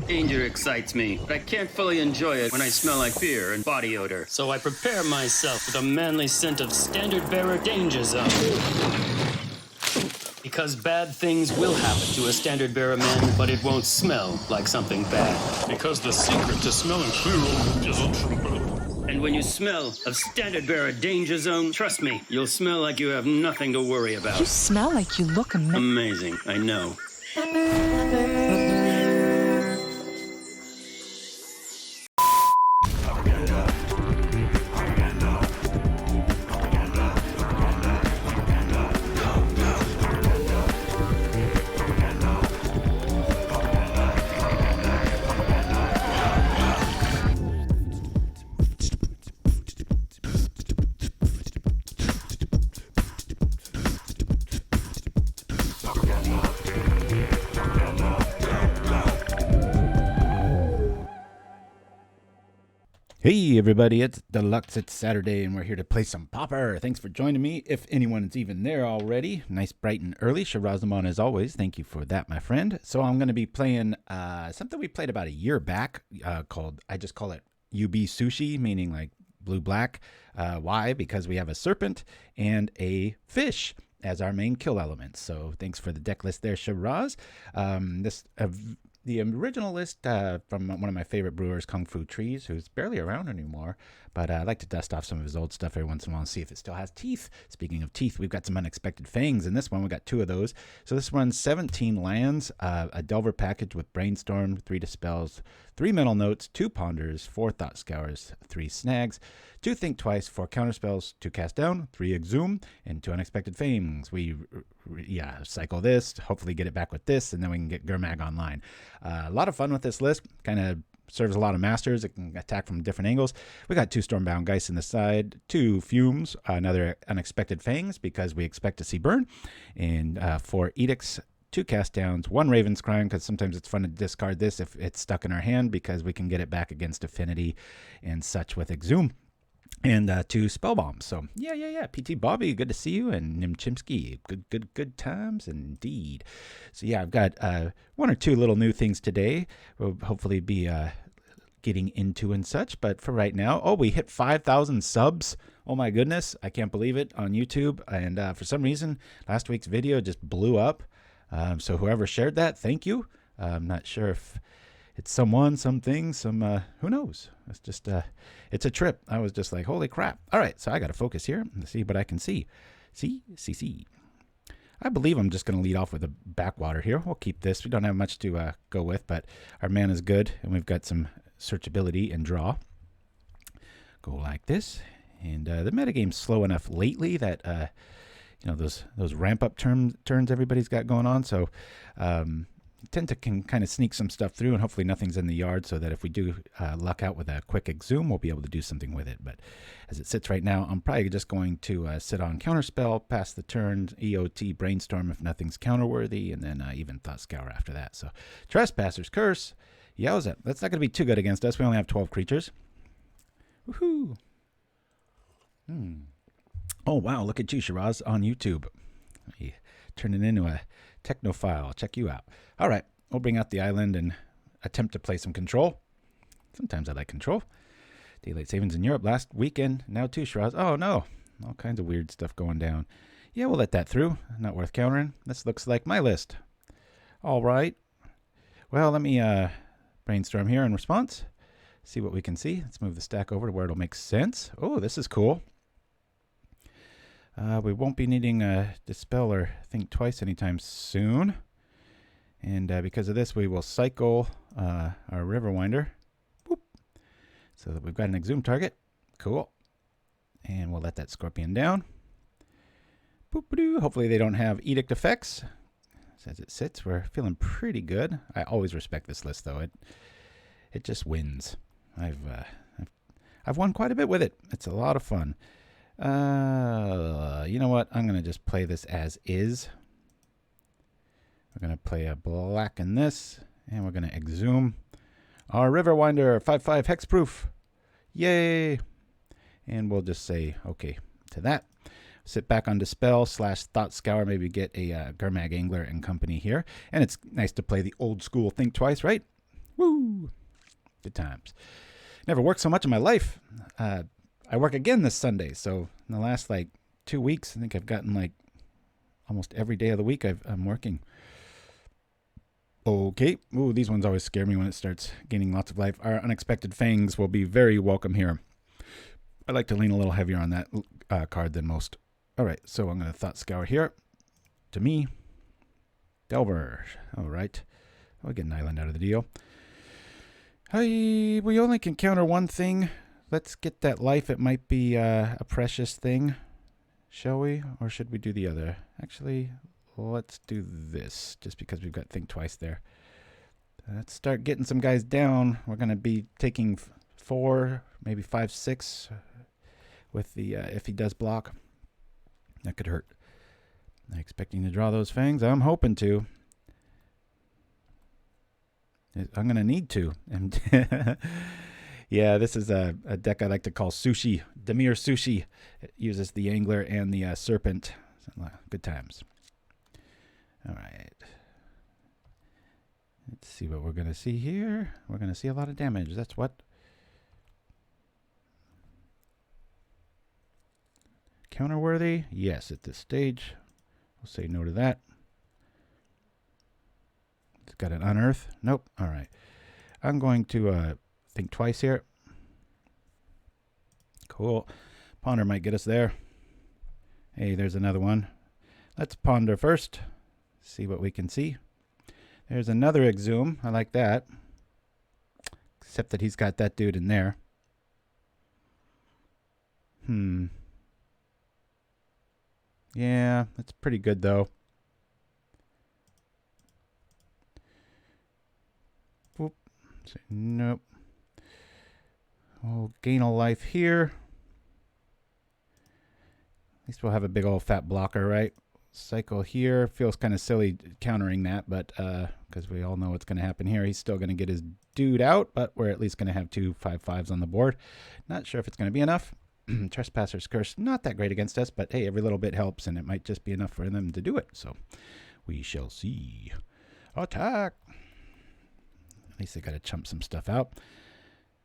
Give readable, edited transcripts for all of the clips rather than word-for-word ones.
Danger excites me, but I can't fully enjoy it when I smell like fear and body odor. So I prepare myself with a manly scent of standard bearer danger zone. Because bad things will happen to a standard bearer man, but it won't smell like something bad. Because the secret to smelling clear is ultraviolet. And when you smell of standard bearer danger zone, trust me, you'll smell like you have nothing to worry about. You smell like you look amazing, I know. Hey everybody, it's Deluxe, it's Saturday, and we're here to play some Pauper. Thanks for joining me, if anyone's even there already. Nice, bright, and early. Shirazamon as always. Thank you for that, my friend. So I'm going to be playing something we played about a year back called, I just call it UB Sushi, meaning like blue-black. Why? Because we have a serpent and a fish as our main kill elements. So thanks for the deck list there, Shiraz. The original list from one of my favorite brewers, Kung Fu Trees, who's barely around anymore, but I like to dust off some of his old stuff every once in a while and see if it still has teeth. Speaking of teeth, we've got some Unexpected Fangs. In this one, we got 2 of those. So this runs 17 lands, a Delver package with Brainstorm, 3 Dispels, 3 Mental Notes, 2 Ponders, 4 Thought Scours, 3 Snags, 2 Think Twice, 4 Counterspells, 2 Cast Down, 3 Exhume, and 2 Unexpected Fangs. We cycle this, hopefully get it back with this, and then we can get Gurmag online. A lot of fun with this list. Kind of serves a lot of masters. It can attack from different angles. We got 2 Stormbound Geist in the side, 2 Fumes, another Unexpected Fangs because we expect to see burn, and 4 Edicts, 2 Cast Downs, 1 Raven's Crime because sometimes it's fun to discard this if it's stuck in our hand because we can get it back against Affinity and such with Exhume. And 2 Spellbombs. So, yeah. PT Bobby, good to see you. And Chimpskey, good times indeed. So, yeah, I've got 1 or 2 little new things today. We'll hopefully be getting into and such. But for right now, we hit 5,000 subs. Oh, my goodness. I can't believe it on YouTube. And for some reason, last week's video just blew up. So, whoever shared that, thank you. I'm not sure if it's someone, something, who knows? It's just, it's a trip. I was just like, holy crap. All right, so I got to focus here and see what I can see. See. I believe I'm just going to lead off with a backwater here. We'll keep this. We don't have much to go with, but our mana is good, and we've got some searchability and draw. Go like this. And the metagame's slow enough lately that, those ramp-up turns everybody's got going on, so tend to can kind of sneak some stuff through, and hopefully nothing's in the yard so that if we do luck out with a quick Exhume, we'll be able to do something with it. But as it sits right now, I'm probably just going to sit on Counterspell, pass the turn, EOT, Brainstorm if nothing's counterworthy, and then even Thought Scour after that. So Trespasser's Curse, yowza, that's not going to be too good against us. We only have 12 creatures. Woohoo! Oh, wow, look at you, Shiraz, on YouTube. Turning into a technophile. Check you out. All right, we'll bring out the island and attempt to play some control. Sometimes I like control. Daylight savings in Europe last weekend. Now too, Shiraz. Oh, no. All kinds of weird stuff going down. Yeah, we'll let that through. Not worth countering. This looks like my list. All right. Well, let me brainstorm here in response. See what we can see. Let's move the stack over to where it'll make sense. Oh, this is cool. We won't be needing Dispel or Think Twice anytime soon. And because of this, we will cycle our Riverwinder. Boop. So that we've got an Exhume target. Cool. And we'll let that Scorpion down. Boop-a-doo. Hopefully they don't have Edict effects. So as it sits, we're feeling pretty good. I always respect this list, though. It just wins. I've won quite a bit with it. It's a lot of fun. You know what? I'm going to just play this as is. We're going to play a black in this, and we're going to Exhume our Riverwinder 5/5 hexproof. Yay! And we'll just say okay to that. Sit back on Dispel / Thought Scour, maybe get a Gurmag Angler and company here. And it's nice to play the old school Think Twice, right? Woo! Good times. Never worked so much in my life. I work again this Sunday, so in the last like 2 weeks, I think I've gotten like almost every day of the week I'm working. Okay. Ooh, these ones always scare me when it starts gaining lots of life. Our Unexpected Fangs will be very welcome here. I like to lean a little heavier on that card than most. All right, so I'm going to Thought Scour here. To me, Delver. All right. I'll get an island out of the deal. Hey, we only can counter one thing. Let's get that life. It might be a precious thing. Shall we? Or should we do the other? Actually, let's do this, just because we've got Think Twice there. Let's start getting some guys down. We're going to be taking 4, maybe 5, 6 with the if he does block. That could hurt. Not expecting to draw those fangs. I'm hoping to. I'm going to need to. And yeah, this is a deck I like to call Sushi. Demir Sushi. It uses the Angler and the Serpent. Good times. All right. Let's see what we're going to see here. We're going to see a lot of damage. That's what. Counterworthy? Yes, at this stage. We'll say no to that. It's got an Unearth. Nope. All right. I'm going to Think Twice here. Cool. Ponder might get us there. Hey, there's another one. Let's ponder first. See what we can see. There's another Exhume. I like that. Except that he's got that dude in there. Yeah, that's pretty good though. Whoop. Say nope. We'll gain a life here. At least we'll have a big old fat blocker, right? Cycle here. Feels kind of silly countering that, but because we all know what's going to happen here. He's still going to get his dude out, but we're at least going to have 2 5/5s on the board. Not sure if it's going to be enough. Trespasser's Curse, not that great against us, but hey, every little bit helps, and it might just be enough for them to do it. So we shall see. Attack! At least they got to chump some stuff out.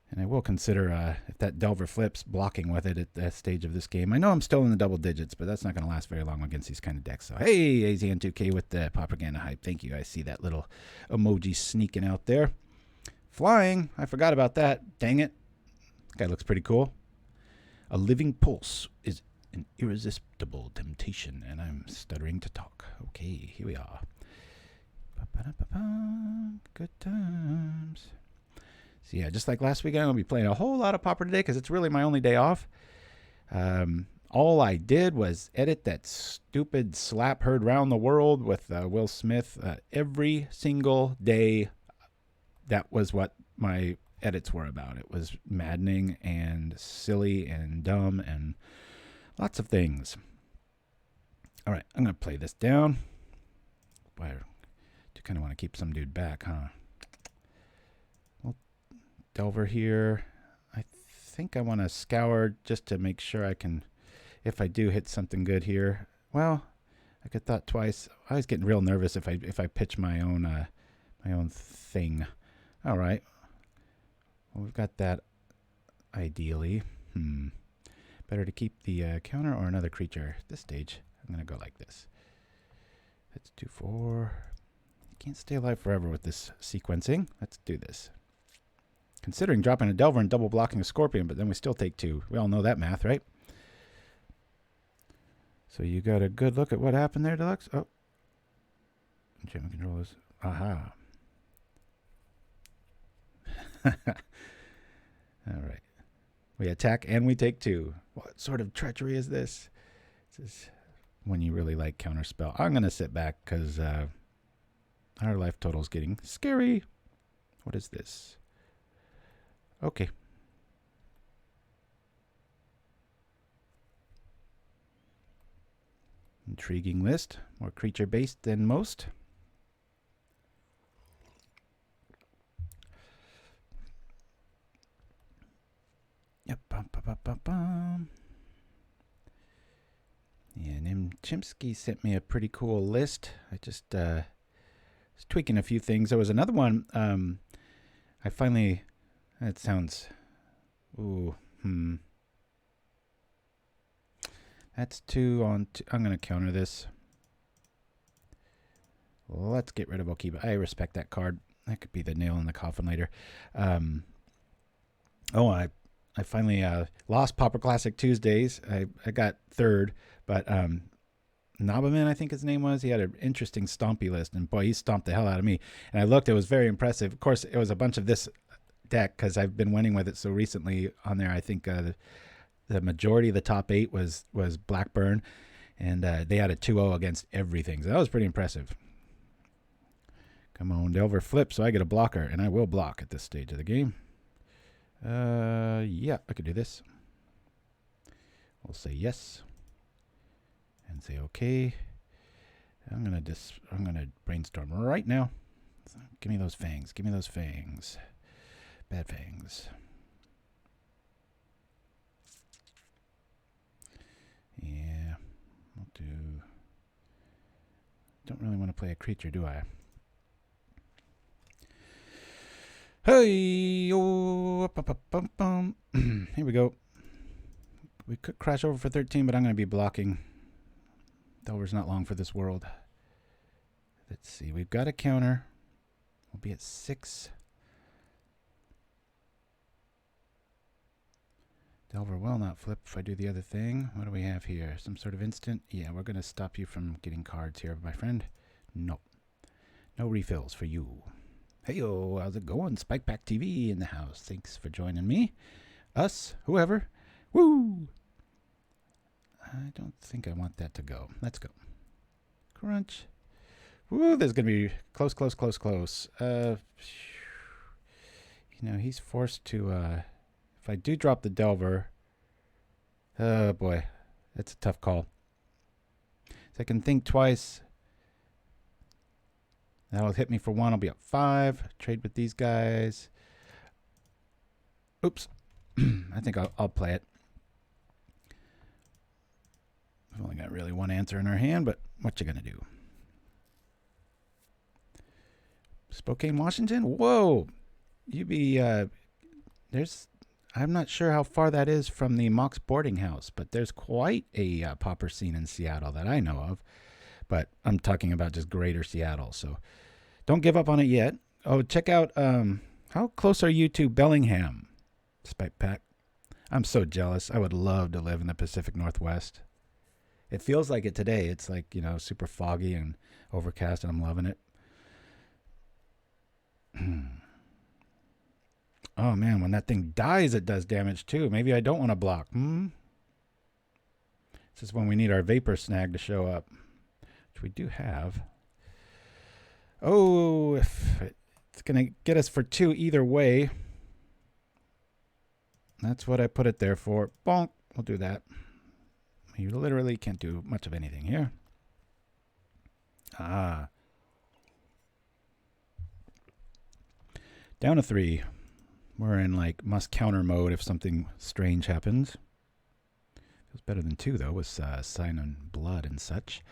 And I will consider, if that Delver flips, blocking with it at that stage of this game. I know I'm still in the double digits, but that's not going to last very long against these kind of decks. So, hey, AZN2K with the propaganda hype. Thank you. I see that little emoji sneaking out there. Flying. I forgot about that. Dang it. Guy looks pretty cool. A living pulse is an irresistible temptation, and I'm stuttering to talk. Okay, here we are. Good times. So yeah, just like last week, I'm going to be playing a whole lot of Pauper today because it's really my only day off. All I did was edit that stupid slap heard round the world with Will Smith every single day. That was what my edits were about. It was maddening and silly and dumb and lots of things. All right, I'm going to play this down. Boy, I do kind of want to keep some dude back, huh? Well, Delver here. I think I want to scour just to make sure I can, if I do hit something good here. Well, I could Thought Twice. I was getting real nervous if I pitch my own thing. All right. Well, we've got that ideally. Better to keep the counter or another creature at this stage. I'm going to go like this. Let's do 4. You can't stay alive forever with this sequencing. Let's do this. Considering dropping a Delver and double blocking a Scorpion, but then we still take 2. We all know that math, right? So you got a good look at what happened there, Deluxe? Oh. Enchantment controllers. Aha. All right. We attack and we take 2. What sort of treachery is this? This is when you really like Counterspell. I'm going to sit back because our life total is getting scary. What is this? Okay. Intriguing list. More creature-based than most. Yep. Yeah, and Chimpskey sent me a pretty cool list. I just was tweaking a few things. There was another one. I finally... That sounds... Ooh, That's 2 on 2. I'm going to counter this. Let's get rid of Okiba. I respect that card. That could be the nail in the coffin later. I finally lost Pauper Classic Tuesdays. I got 3rd, but Nabaman, I think his name was, he had an interesting stompy list, and boy, he stomped the hell out of me. And I looked, it was very impressive. Of course, it was a bunch of this deck because I've been winning with it so recently on there. I think the majority of the top 8 was Blackburn, and they had a 2-0 against everything. So that was pretty impressive. Come on, Delver flip, so I get a blocker, and I will block at this stage of the game. Yeah, I could do this. We'll say yes, and say okay. I'm gonna brainstorm right now. So give me those fangs. Give me those fangs. Bad fangs. Yeah, I'll do. Don't really want to play a creature, do I? Hey, oh, here we go. We could crash over for 13, but I'm going to be blocking. Delver's not long for this world. Let's see. We've got a counter. We'll be at 6. Delver will not flip if I do the other thing. What do we have here? Some sort of instant? Yeah, we're going to stop you from getting cards here, my friend. Nope. No refills for you. Hey-yo, how's it going? Spike Pack TV in the house. Thanks for joining me. Us, whoever. Woo! I don't think I want that to go. Let's go. Crunch. Woo, there's going to be close, close, close, close. You know, he's forced to, if I do drop the Delver, oh boy, that's a tough call. So I can think twice. That'll hit me for 1. I'll be up 5. Trade with these guys. Oops. I think I'll play it. We've only got really one answer in our hand, but what you gonna do? Spokane, Washington? Whoa! You be, there's, I'm not sure how far that is from the Mox boarding house, but there's quite a Pauper scene in Seattle that I know of. But I'm talking about just greater Seattle, so don't give up on it yet. Oh, check out, how close are you to Bellingham, Spike Pack? I'm so jealous. I would love to live in the Pacific Northwest. It feels like it today. It's like, you know, super foggy and overcast, and I'm loving it. Oh, man, when that thing dies, it does damage, too. Maybe I don't want to block. This is when we need our Vapor Snag to show up, which we do have. Oh, if it's going to get us for 2 either way. That's what I put it there for. Bonk. We'll do that. You literally can't do much of anything here. Ah. Down to 3. We're in like must counter mode if something strange happens. Feels better than 2 though with Sign on Blood and such.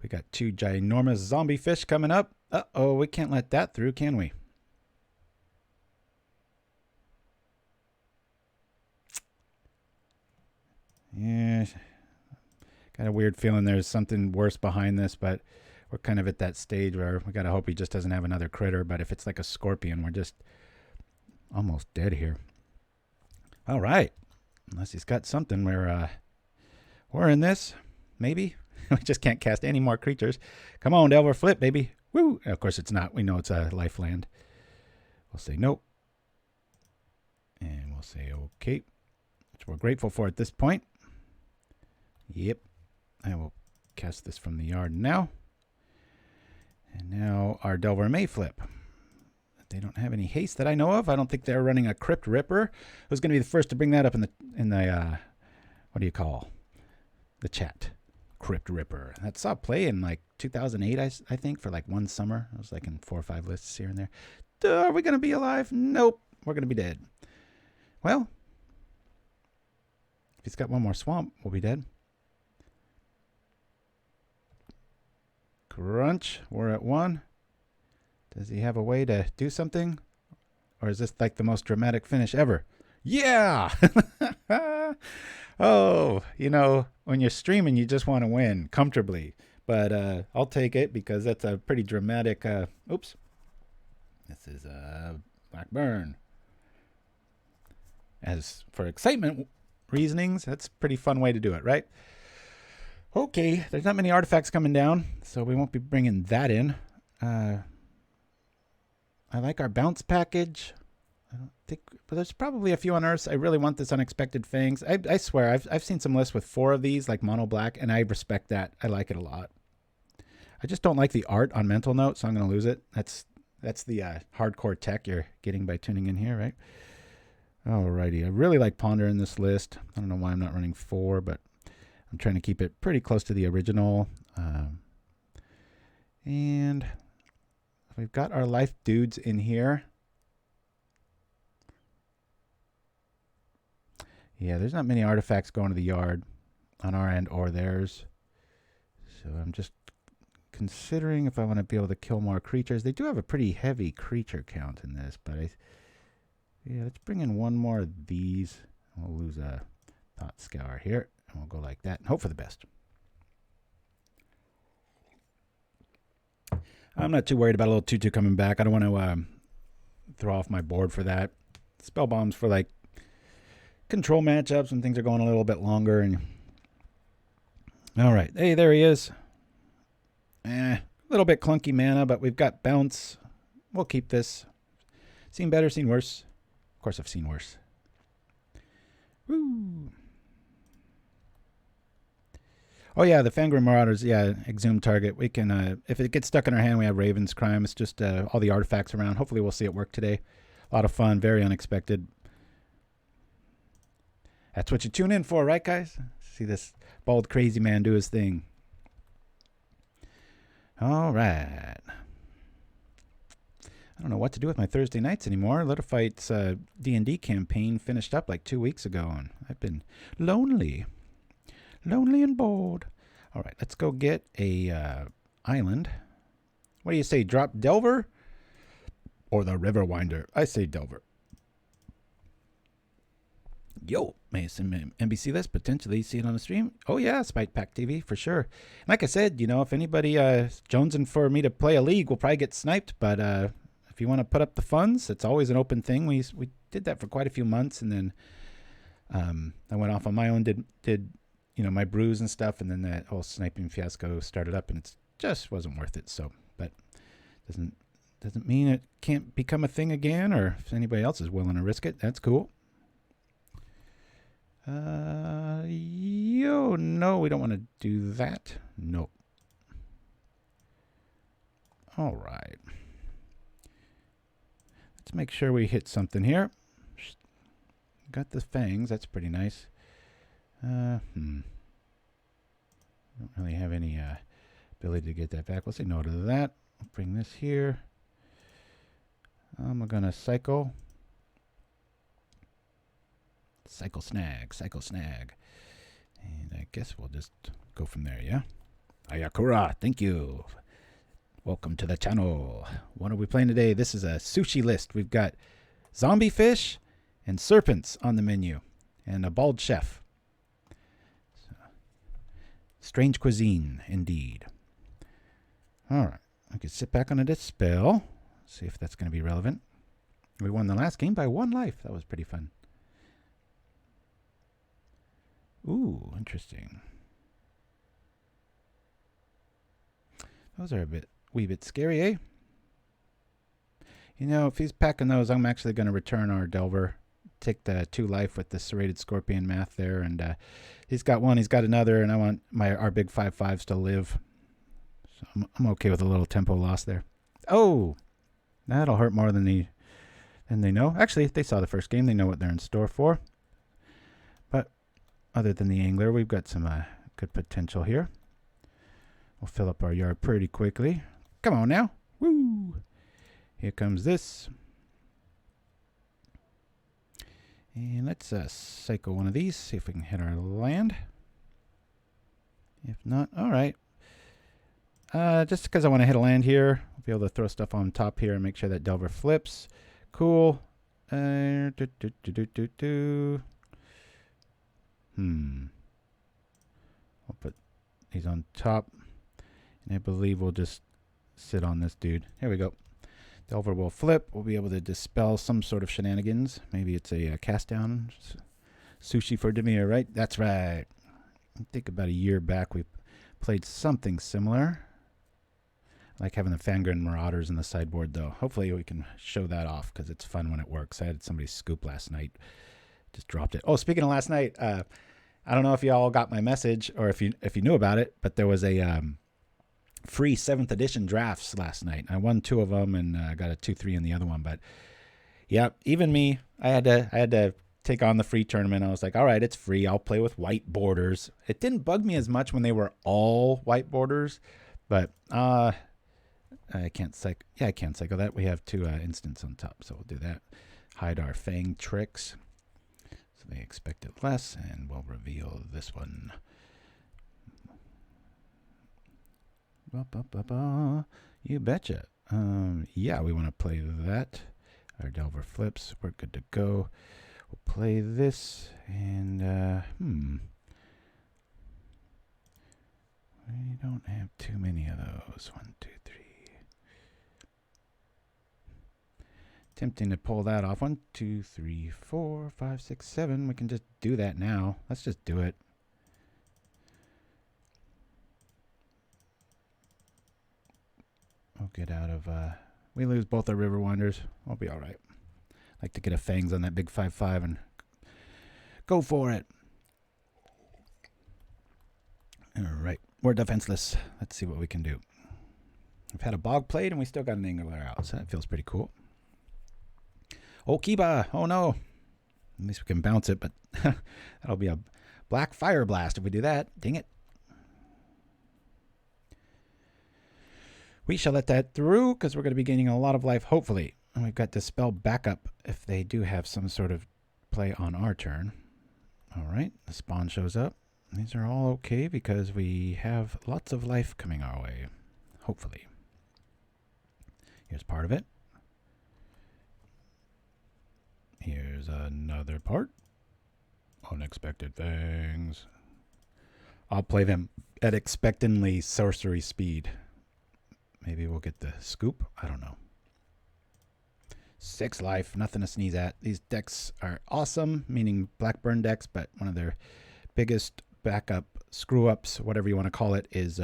We got 2 ginormous zombie fish coming up. Uh-oh, we can't let that through, can we? Yeah. Got a weird feeling there's something worse behind this, but we're kind of at that stage where we got to hope he just doesn't have another critter. But if it's like a scorpion, we're just almost dead here. All right. Unless he's got something where we're in this. Maybe. We just can't cast any more creatures. Come on, Delver, flip, baby. Woo! Of course it's not. We know it's a lifeland. We'll say nope. And we'll say okay. Which we're grateful for at this point. Yep. I will cast this from the yard now. And now our Delver may flip. They don't have any haste that I know of. I don't think they're running a Crypt Ripper. I was going to be the first to bring that up in the what do you call the chat? Crypt Ripper. That saw play in like 2008, I think, for like one summer. I was like in 4 or 5 lists here and there. Are we going to be alive? Nope. We're going to be dead. Well, if he's got one more swamp, we'll be dead. Crunch. We're at 1. Does he have a way to do something? Or is this like the most dramatic finish ever? Yeah! Oh, you know, when you're streaming, you just want to win comfortably. But I'll take it because that's a pretty dramatic... oops. This is Black Burn. As for excitement reasonings, that's a pretty fun way to do it, right? Okay, there's not many artifacts coming down, so we won't be bringing that in. I like our bounce package. I don't think, but there's probably a few unearths. I really want this Unexpected Fangs. I swear, I've seen some lists with 4 of these, like mono black, and I respect that. I like it a lot. I just don't like the art on Mental Note, so I'm going to lose it. That's the hardcore tech you're getting by tuning in here, right? Alrighty, I really like Ponder in this list. I don't know why I'm not running 4, but I'm trying to keep it pretty close to the original. And we've got our life dudes in here. Yeah, there's not many artifacts going to the yard on our end or theirs. So I'm just considering if I want to be able to kill more creatures. They do have a pretty heavy creature count in this, but yeah, let's bring in one more of these. We'll lose a Thought Scour here, and we'll go like that and hope for the best. I'm not too worried about a little 2/2 coming back. I don't want to throw off my board for that. Spell bombs for like control matchups when things are going a little bit longer. And all right, hey, there he is. A little bit clunky mana, but we've got bounce. We'll keep this. Seen better, seen worse. Of course, I've seen worse. Woo! Oh yeah, the Fangren Marauders. Yeah, Exhume target. We can, if it gets stuck in our hand, we have Raven's Crime. It's just all the artifacts around. Hopefully, we'll see it work today. A lot of fun, very unexpected. That's what you tune in for, right, guys? See this bald, crazy man do his thing. All right. I don't know what to do with my Thursday nights anymore. Littlefight's D&D campaign finished up like 2 weeks ago, and I've been lonely. Lonely and bored. All right, let's go get a island. What do you say, drop Delver or the Riverwinder? I say Delver. Yo, may some NBC list, potentially see it on the stream. Oh yeah, Spite Pack TV for sure. Like I said, you know, if anybody jonesing for me to play a league, we'll probably get sniped. But if you want to put up the funds, it's always an open thing. We did that for quite a few months, and then I went off on my own, did you know, my brews and stuff, and then that whole sniping fiasco started up, and it just wasn't worth it. So, but doesn't mean it can't become a thing again, or if anybody else is willing to risk it, that's cool. No, we don't want to do that. Nope. All right. Let's make sure we hit something here. Got the fangs. That's pretty nice. Don't really have any ability to get that back. We'll say no to that. I'll bring this here. I'm gonna cycle snag. And I guess we'll just go from there, yeah? Ayakura, thank you. Welcome to the channel. What are we playing today? This is a sushi list. We've got zombie fish and serpents on the menu. And a bald chef. So, strange cuisine, indeed. Alright, I can sit back on a Dispel. See if that's going to be relevant. We won the last game by 1 life. That was pretty fun. Ooh, interesting. Those are a wee bit scary, eh? You know, if he's packing those, I'm actually going to return our Delver. Take the 2 life with the Serrated Scorpion math there. And he's got one, he's got another, and I want our big 5/5s to live. So I'm okay with a little tempo loss there. Oh! That'll hurt more than they know. Actually, if they saw the first game, they know what they're in store for. But other than the Angler, we've got some good potential here. We'll fill up our yard pretty quickly. Come on now. Woo! Here comes this. And let's cycle one of these, see if we can hit our land. If not, all right. Just because I want to hit a land here, I'll be able to throw stuff on top here and make sure that Delver flips. Cool. I'll put these on top. And I believe we'll just sit on this dude. Here we go. Delver will flip. We'll be able to dispel some sort of shenanigans. Maybe it's a cast down. Sushi for Demir, right? That's right. I think about a year back we played something similar. I like having the Fangren Marauders in the sideboard, though. Hopefully we can show that off because it's fun when it works. I had somebody scoop last night. Just dropped it. Oh, speaking of last night, I don't know if you all got my message or if you knew about it, but there was a free 7th edition drafts last night. I won 2 of them and got a 2-3 in the other one. But yeah, even me, I had to take on the free tournament. I was like, all right, it's free. I'll play with white borders. It didn't bug me as much when they were all white borders, but I can't cycle. Yeah, I can't cycle that. We have 2 instants on top, so we'll do that. Hide our Fang tricks, so they expect it less, and we'll reveal this one. You betcha. Yeah, we want to play that. Our Delver flips. We're good to go. We'll play this, and we don't have too many of those. 1, 2, 3. Tempting to pull that off. 1, 2, 3, 4, 5, 6, 7. We can just do that now. Let's just do it. We'll get out of... we lose both our Riverwinders. We'll be all right. Like to get a Fangs on that big 5/5 and go for it. All right. We're defenseless. Let's see what we can do. We've had a Bog played and we still got an Angler out, so that feels pretty cool. Oh, Kiba. Oh, no. At least we can bounce it, but that'll be a black fire blast if we do that. Dang it. We shall let that through because we're going to be gaining a lot of life, hopefully. And we've got Dispel backup if they do have some sort of play on our turn. All right, the spawn shows up. These are all okay because we have lots of life coming our way, hopefully. Here's part of it. Here's another part. Unexpected Fangs. I'll play them at expectantly sorcery speed. Maybe we'll get the scoop. I don't know. 6 life. Nothing to sneeze at. These decks are awesome, meaning Blackburn decks, but one of their biggest backup screw-ups, whatever you want to call it, is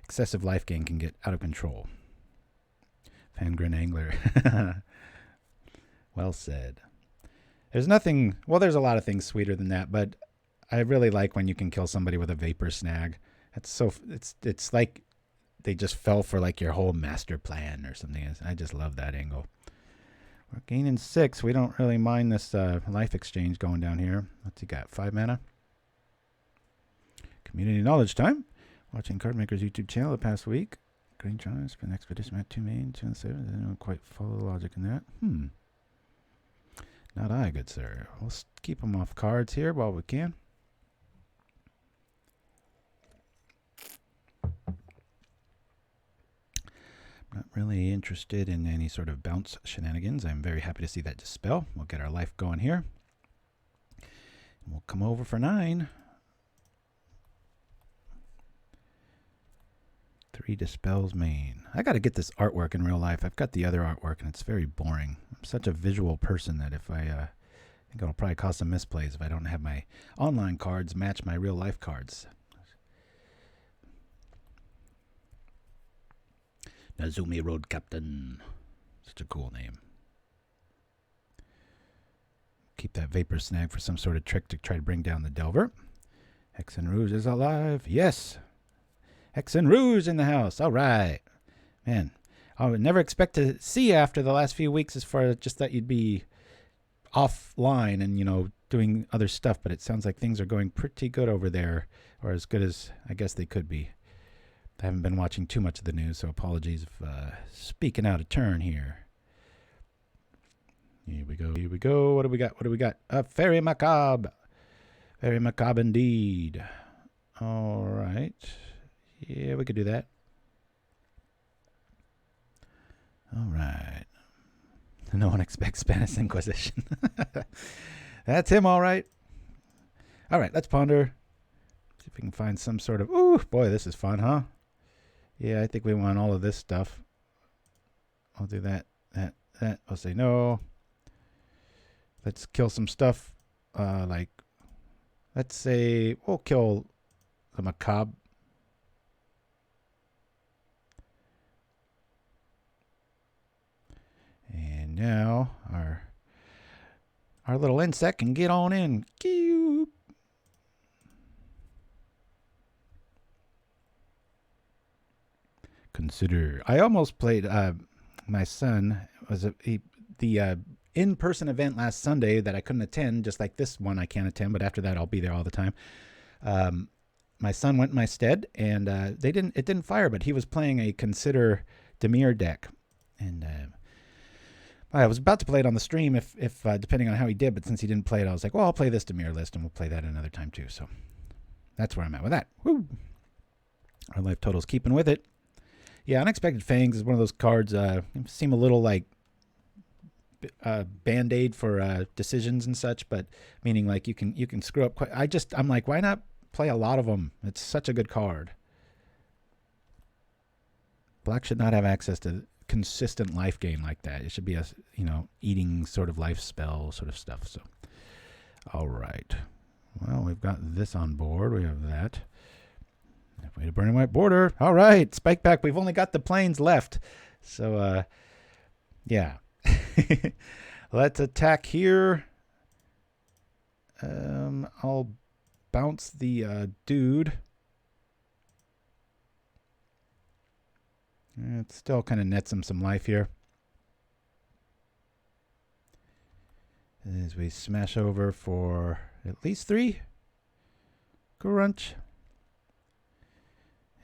excessive life gain can get out of control. Fangren Angler. Well said. There's nothing... Well, there's a lot of things sweeter than that, but I really like when you can kill somebody with a Vapor Snag. It's so... It's like... They just fell for like your whole master plan or something. I just love that angle. We're gaining 6. We don't really mind this life exchange going down here. What's he got? 5 mana? Community knowledge time. Watching Cardmaker's YouTube channel the past week. Green Trials, been expedition at 2 main, 2 and 7. I don't quite follow the logic in that. Not I, good sir. We'll keep them off cards here while we can. Not really interested in any sort of bounce shenanigans. I'm very happy to see that Dispel. We'll get our life going here. And we'll come over for 9. 3 Dispels main. I got to get this artwork in real life. I've got the other artwork and it's very boring. I'm such a visual person that if I think it'll probably cause some misplays if I don't have my online cards match my real life cards. Nazumi Road Captain. Such a cool name. Keep that Vapor Snag for some sort of trick to try to bring down the Delver. Hexen Rouge is alive. Yes. Hexen Rouge in the house. All right. Man, I would never expect to see you after the last few weeks as far as just that you'd be offline and, you know, doing other stuff. But it sounds like things are going pretty good over there, or as good as I guess they could be. I haven't been watching too much of the news, so apologies if speaking out of turn here. Here we go. Here we go. What do we got? What do we got? Fairy Macabre. Very macabre indeed. All right. Yeah, we could do that. All right. No one expects Spanish Inquisition. That's him, all right. All right, let's ponder. See if we can find some sort of... Ooh, boy, this is fun, huh? Yeah, I think we want all of this stuff. I'll do that. I'll say no. Let's kill some stuff. Like, let's say we'll kill the macabre. And now our little insect can get on in. Cute. Consider. I almost played. My son was the in-person event last Sunday that I couldn't attend. Just like this one, I can't attend. But after that, I'll be there all the time. My son went in my stead, and it didn't fire. But he was playing a Consider Dimir deck, and I was about to play it on the stream if depending on how he did. But since he didn't play it, I was like, well, I'll play this Dimir list, and we'll play that another time too. So that's where I'm at with that. Woo! Our life total's keeping with it. Yeah, Unexpected Fangs is one of those cards seem a little like band-aid for decisions and such, but meaning like you can screw up quite. I'm like, why not play a lot of them? It's such a good card. Black should not have access to consistent life gain like that. It should be a eating sort of life spell sort of stuff. So, all right. Well, we've got this on board. We have that. Way to Burning White Border. All right, Spike Pack. We've only got the planes left. So, yeah. Let's attack here. I'll bounce the dude. It still kind of nets him some life here. As we smash over for at least 3. Crunch.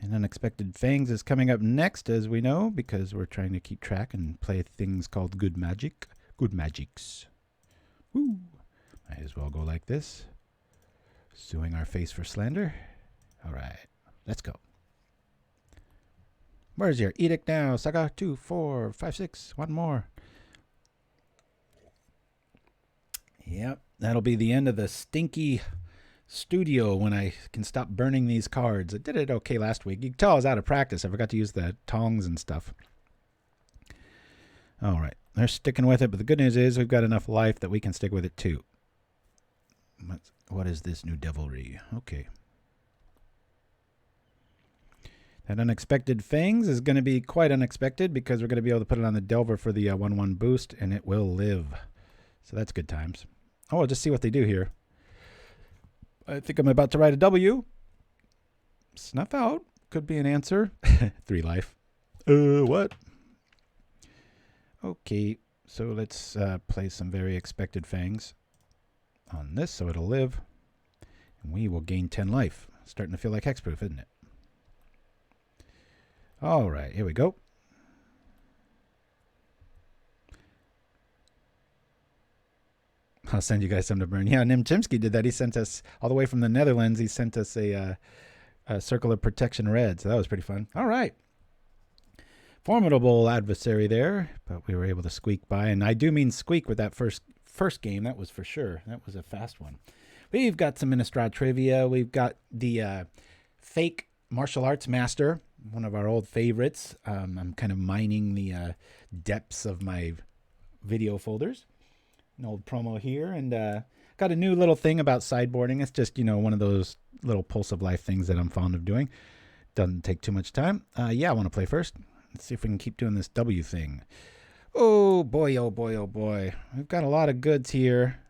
And Unexpected Fangs is coming up next, as we know, because we're trying to keep track and play things called good magic. Good magics. Woo! Might as well go like this. Suing our face for slander. All right, let's go. Where's your edict now? Saga 2, 4, 5, 6. One more. Yep, that'll be the end of the stinky studio when I can stop burning these cards. I did it okay last week. You can tell I was out of practice. I forgot to use the tongs and stuff. All right, they're sticking with it, but the good news is we've got enough life that we can stick with it too. What is this new devilry? Okay. That Unexpected Fangs is going to be quite unexpected because we're going to be able to put it on the Delver for the 1/1 boost, and it will live. So that's good times. Oh, I'll just see what they do here. I think I'm about to write a W. Snuff out. Could be an answer. 3 life. What? Okay, so let's play some Very Expected Fangs on this so it'll live. And we will gain 10 life. Starting to feel like hexproof, isn't it? All right, here we go. I'll send you guys some to burn. Yeah, Chimpskey did that. He sent us, all the way from the Netherlands, he sent us a Circle of Protection red. So that was pretty fun. All right. Formidable adversary there, but we were able to squeak by. And I do mean squeak with that first game. That was for sure. That was a fast one. We've got some Innistrad trivia. We've got the fake martial arts master, one of our old favorites. I'm kind of mining the depths of my video folders. An old promo here, and got a new little thing about sideboarding. It's just, one of those little pulse of life things that I'm fond of doing. Doesn't take too much time. Yeah, I want to play first. Let's see if we can keep doing this W thing. Oh boy, oh boy, oh boy. We've got a lot of goods here.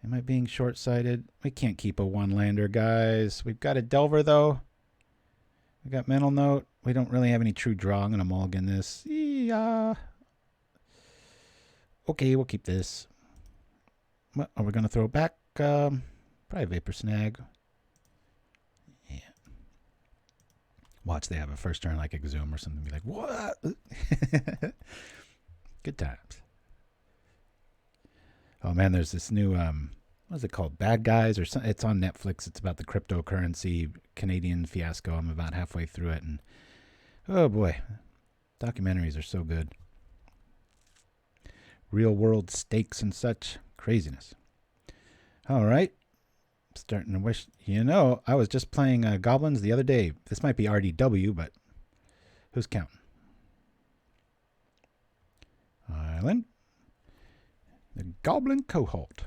Am I being short-sighted? We can't keep a one-lander, guys. We've got a Delver, though. We got Mental Note. We don't really have any true draw. I'm going to mulligan this. Yeah. Okay, we'll keep this. What, are we going to throw it back? Probably Vapor Snag. Yeah. Watch, they have a first turn like Exhume or something. Be like, what? Good times. Oh, man, there's this new, what is it called? Bad Guys or something. It's on Netflix. It's about the cryptocurrency Canadian fiasco. I'm about halfway through it. And oh, boy. Documentaries are so good. real world stakes and such. Craziness. All right. Starting to wish, I was just playing goblins the other day. This might be RDW, but who's counting? Island. The Goblin Cohort.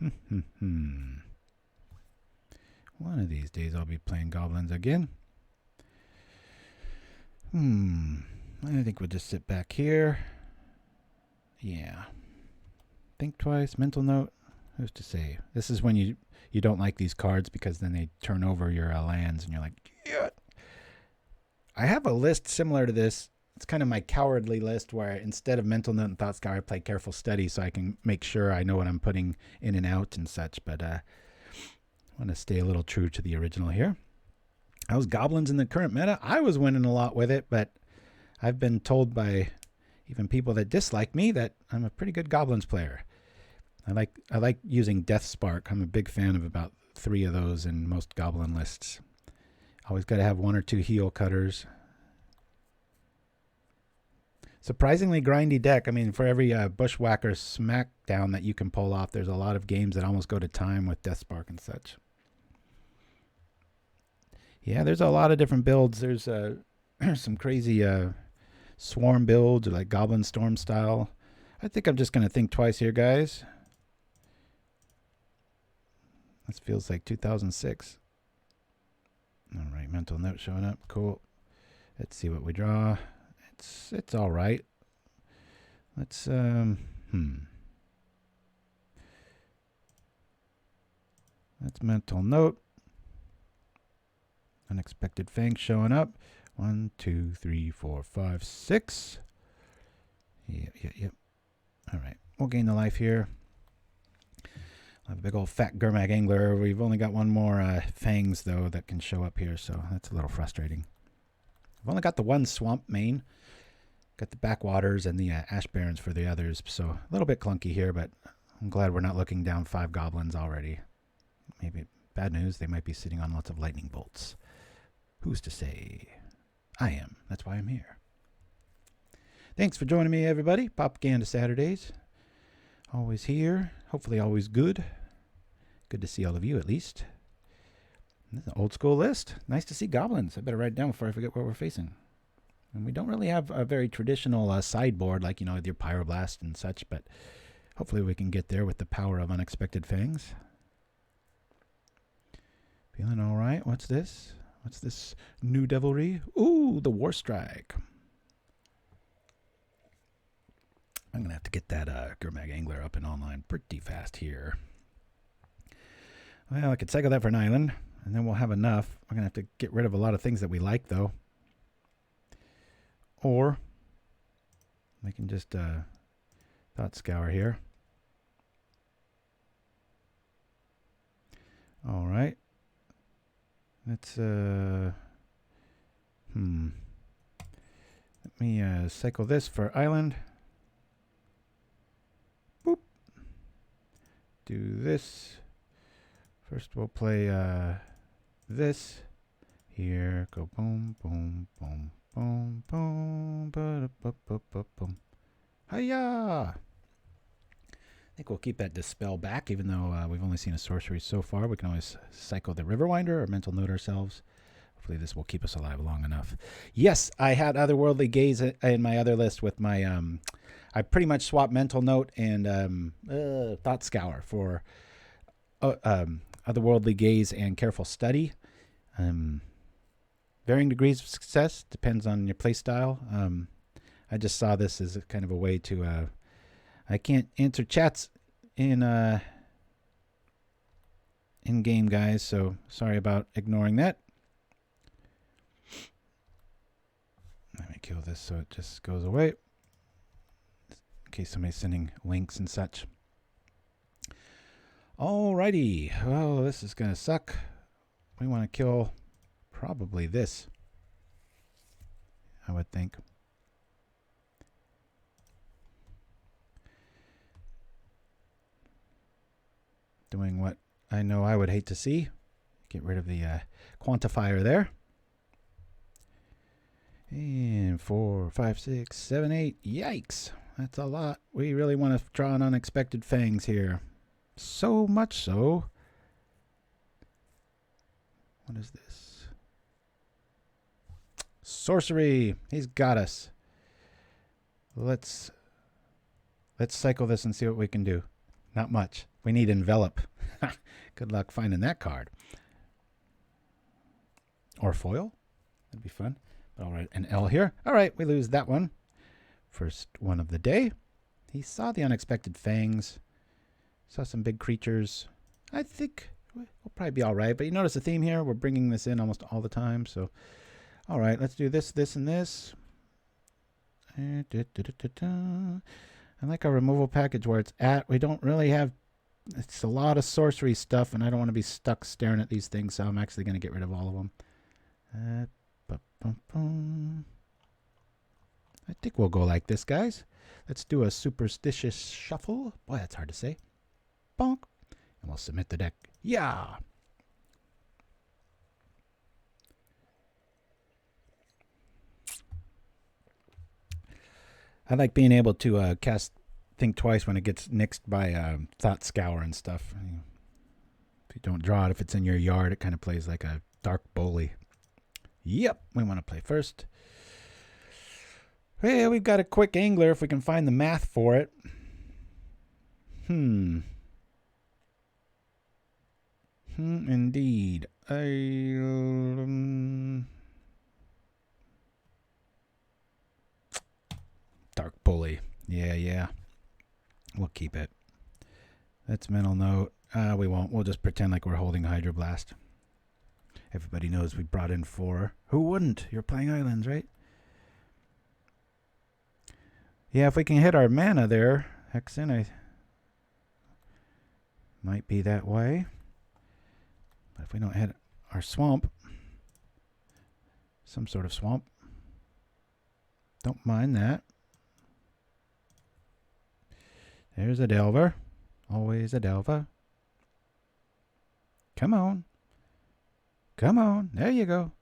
One of these days I'll be playing goblins again. I think we'll just sit back here. Yeah. Think twice. Mental note. Who's to say? This is when you don't like these cards because then they turn over your lands and you're like, yeah. I have a list similar to this. It's kind of my cowardly list where instead of Mental Note and Thought Scour, I play Careful Study so I can make sure I know what I'm putting in and out and such. But I want to stay a little true to the original here. How's Goblins in the current meta? I was winning a lot with it, but I've been told by even people that dislike me that I'm a pretty good Goblins player. I like using Death Spark. I'm a big fan of about 3 of those in most Goblin lists. Always got to have 1 or 2 heal cutters. Surprisingly grindy deck. I mean, for every Bushwhacker smackdown that you can pull off, there's a lot of games that almost go to time with Death Spark and such. Yeah, there's a lot of different builds. There's some crazy swarm builds or like Goblin Storm style. I think I'm just going to think twice here, guys. This feels like 2006. All right, Mental Note showing up. Cool. Let's see what we draw. It's all right. Let's That's Mental Note. Unexpected Fangs showing up. 1, 2, 3, 4, 5, 6. Yep. All right, we'll gain the life here. I'll have a big old fat Gurmag Angler. We've only got 1 more Fangs though that can show up here, so that's a little frustrating. I've only got the 1 Swamp main. Got the Backwaters and the Ash Barrens for the others, so a little bit clunky here, but I'm glad we're not looking down 5 goblins already. Maybe bad news, they might be sitting on lots of lightning bolts. Who's to say? I am. That's why I'm here. Thanks for joining me, everybody. Propaganda Saturdays. Always here. Hopefully always good. Good to see all of you, at least. This is an old school list. Nice to see goblins. I better write it down before I forget what we're facing. And we don't really have a very traditional sideboard like, with your Pyroblast and such, but hopefully we can get there with the power of Unexpected Fangs. Feeling all right. What's this? What's this new devilry? Ooh, the War Strike. I'm going to have to get that Gurmag Angler up and online pretty fast here. Well, I could cycle that for an island, and then we'll have enough. We're going to have to get rid of a lot of things that we like, though. Or we can just Thought Scour here. All right. Let's let me cycle this for island. Boop. Do this. First we'll play this. Here, go boom, boom, boom. Boom, boom, ba-da-ba-ba-ba-boom. Hiya! I think we'll keep that Dispel back, even though we've only seen a sorcery so far. We can always cycle the Riverwinder or Mental Note ourselves. Hopefully this will keep us alive long enough. Yes, I had Otherworldly Gaze in my other list with my... I pretty much swapped Mental Note and Thought Scour for Otherworldly Gaze and Careful Study. Varying degrees of success, depends on your play style. I just saw this as a kind of a way to... I can't answer chats in game, guys, so sorry about ignoring that. Let me kill this so it just goes away, in case somebody's sending links and such. Alrighty, well, this is going to suck. We want to kill probably this, I would think. Doing what I know I would hate to see. Get rid of the quantifier there. And 4, 5, 6, 7, 8. Yikes. That's a lot. We really want to draw an Unexpected Fangs here. So much so. What is this? Sorcery. He's got us. Let's cycle this and see what we can do. Not much. We need Envelop. Good luck finding that card. Or foil. That'd be fun. All right, an L here. All right, we lose that one. First one of the day. He saw the Unexpected Fangs. Saw some big creatures. I think we'll probably be all right. But you notice the theme here? We're bringing this in almost all the time. So, all right, let's do this, this, and this. I like our removal package where it's at. We don't really have... It's a lot of sorcery stuff, and I don't want to be stuck staring at these things, so I'm actually going to get rid of all of them. I think we'll go like this, guys. Let's do a superstitious shuffle. Boy, that's hard to say. Bonk. And we'll submit the deck. Yeah. I like being able to cast Think Twice when it gets nixed by Thought Scour and stuff. If you don't draw it, if it's in your yard, it kind of plays like a dark bully. Yep, we want to play first. Hey, we've got a quick angler if we can find the math for it. Indeed. Dark bully. Yeah. We'll keep it. That's mental note. We won't. We'll just pretend like we're holding Hydroblast. Everybody knows we brought in 4. Who wouldn't? You're playing Islands, right? Yeah, if we can hit our mana there, hexxen, I might be that way. But if we don't hit our swamp, some sort of swamp, don't mind that. There's a Delver. Always a Delver. Come on. Come on. There you go.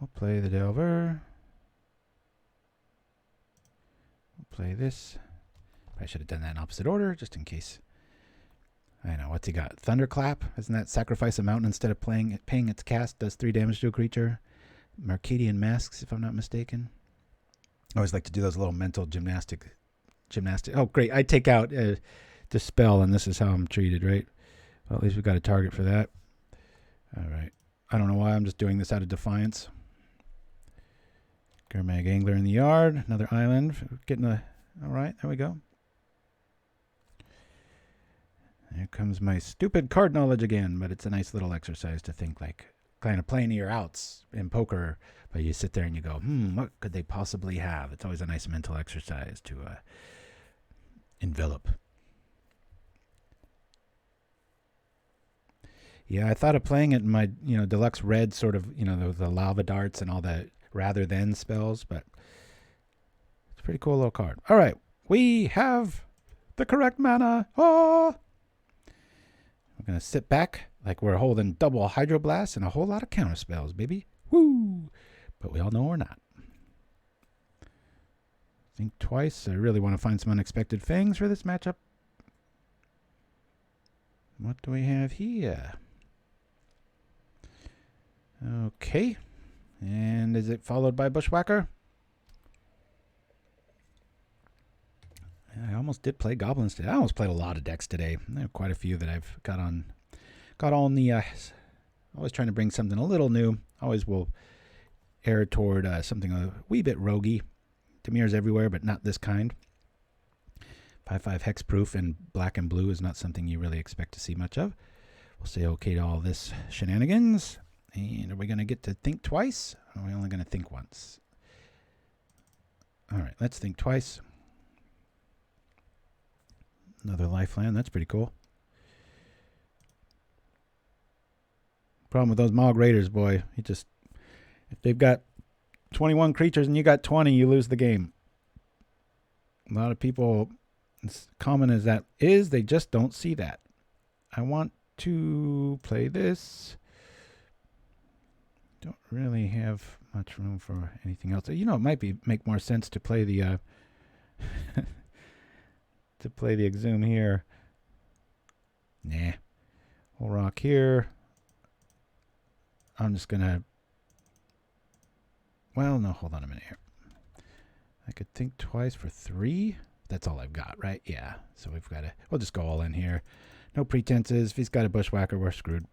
We'll play the Delver. We'll play this. I should have done that in opposite order, just in case. I know. What's he got? Thunderclap? Isn't that sacrifice a mountain instead of paying its cast? Does 3 damage to a creature. Mercadian Masks, if I'm not mistaken. I always like to do those little mental gymnastic. Oh, great. I take out Dispel, and this is how I'm treated, right? Well, at least we've got a target for that. All right. I don't know why. I'm just doing this out of defiance. Gurmag Angler in the yard. Another island. Getting a... All right. There we go. Here comes my stupid card knowledge again, but it's a nice little exercise to think like kind of playing your outs in poker, but you sit there and you go, what could they possibly have? It's always a nice mental exercise to envelop. Yeah, I thought of playing it in my, deluxe red sort of, the lava darts and all that rather than spells, but it's a pretty cool little card. All right, we have the correct mana. Oh! We're going to sit back like we're holding double Hydroblast and a whole lot of counterspells, baby. Woo! But we all know we're not. Think twice. I really want to find some Unexpected Fangs for this matchup. What do we have here? Okay. And is it followed by Bushwhacker? I almost did play Goblins today. I almost played a lot of decks today. There are quite a few that I've got on the... always trying to bring something a little new. Always will err toward something a wee bit roguey. Demir's everywhere, but not this kind. 5/5 hexproof and black and blue is not something you really expect to see much of. We'll say okay to all this shenanigans. And are we going to get to think twice? Or are we only going to think once? All right, let's think twice. Another lifeland. That's pretty cool. Problem with those Mog Raiders, boy. If they've got 21 creatures and you got 20, you lose the game. A lot of people, as common as that is, they just don't see that. I want to play this. Don't really have much room for anything else. You know, it might make more sense to play the to play the Exhume here. Nah. We'll rock here. I'm just gonna. Well, no, hold on a minute here. I could think twice for 3. That's all I've got, right? Yeah. So we'll just go all in here. No pretenses. If he's got a bushwhacker, we're screwed.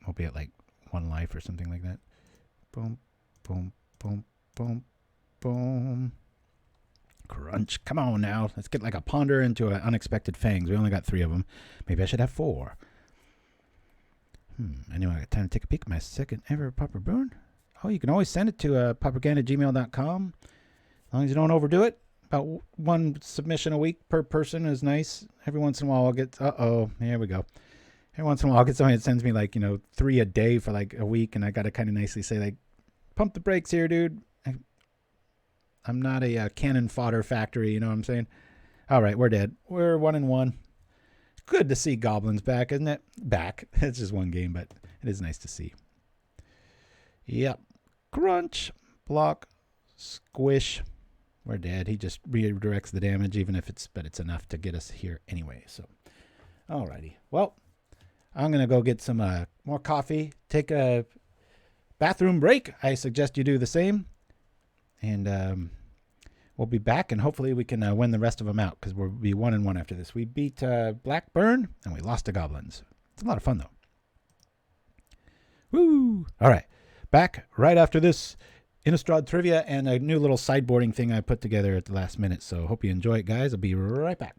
We'll be at like 1 life or something like that. Boom, boom, boom, boom, boom. Crunch. Come on now. Let's get like a ponder into an Unexpected Fangs. We only got 3 of them. Maybe I should have 4. Anyway, I got time to take a peek at my second ever Pauper Boon. Oh, you can always send it to paupergan@gmail.com. As long as you don't overdo it. About 1 submission a week per person is nice. Every once in a while I'll get, here we go. Every once in a while I'll get somebody that sends me like, 3 a day for like a week, and I got to kind of nicely say like, pump the brakes here, dude. I'm not a cannon fodder factory, you know what I'm saying? All right, we're dead. We're 1-1. Good to see goblins back, isn't it? Back. It's just 1 game, but it is nice to see. Yep. Crunch. Block. Squish. We're dead. He just redirects the damage, even if it's enough to get us here anyway. So, alrighty. Well, I'm going to go get some more coffee, take a bathroom break. I suggest you do the same. And we'll be back, and hopefully we can win the rest of them out, because we'll be 1-1 after this. We beat Blackburn, and we lost to goblins. It's a lot of fun, though. Woo! All right. Back right after this Innistrad trivia and a new little sideboarding thing I put together at the last minute. So hope you enjoy it, guys. I'll be right back.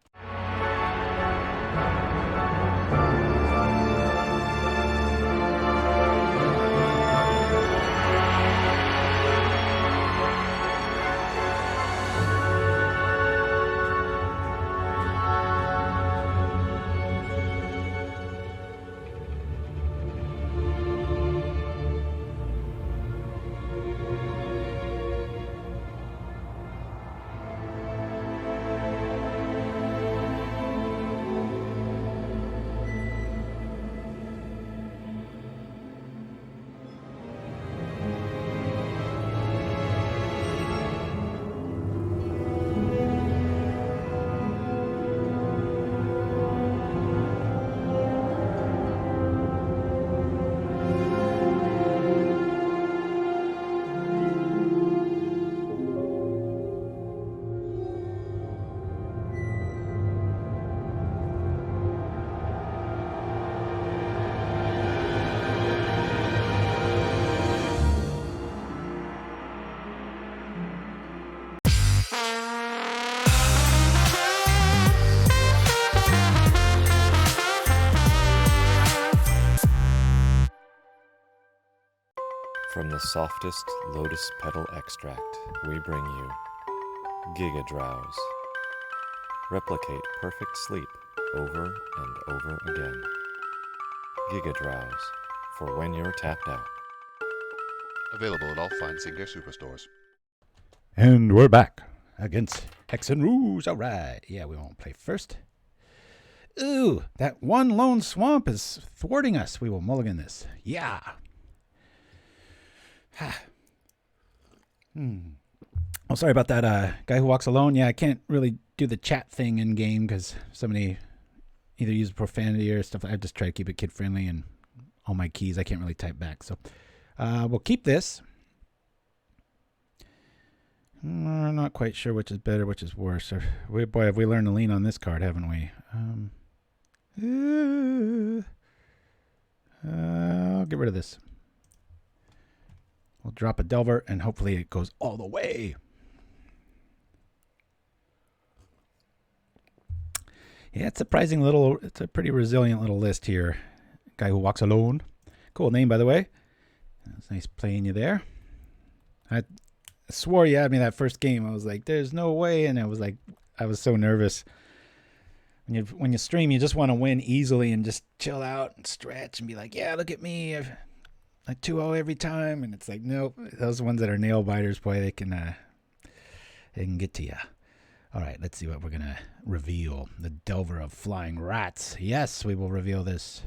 From the softest lotus petal extract, we bring you Giga Drowse. Replicate perfect sleep over and over again. Giga Drowse, for when you're tapped out. Available at all fine Sinclair superstores. And we're back against Hexen Rouge. All right. Yeah, we won't play first. Ooh, that one lone swamp is thwarting us. We will mulligan this. Yeah. Oh, sorry about that guy who walks alone. Yeah, I can't really do the chat thing in game because somebody either uses profanity or stuff. I just try to keep it kid friendly, and all my keys I can't really type back. So we'll keep this. I'm not quite sure which is better, which is worse. Boy, have we learned to lean on this card, haven't we? I'll get rid of this. We'll drop a Delver, and hopefully it goes all the way. Yeah, it's it's a pretty resilient little list here. Guy who walks alone. Cool name, by the way. It's nice playing you there. I swore you had me that first game. I was like, there's no way. And I was so nervous. When you stream, you just want to win easily and just chill out and stretch and be like, yeah, look at me. Like 2-0 every time, and it's like, nope. Those ones that are nail biters, boy, they can get to you. All right, let's see what we're gonna reveal. The Delver of Flying Rats. Yes, we will reveal this.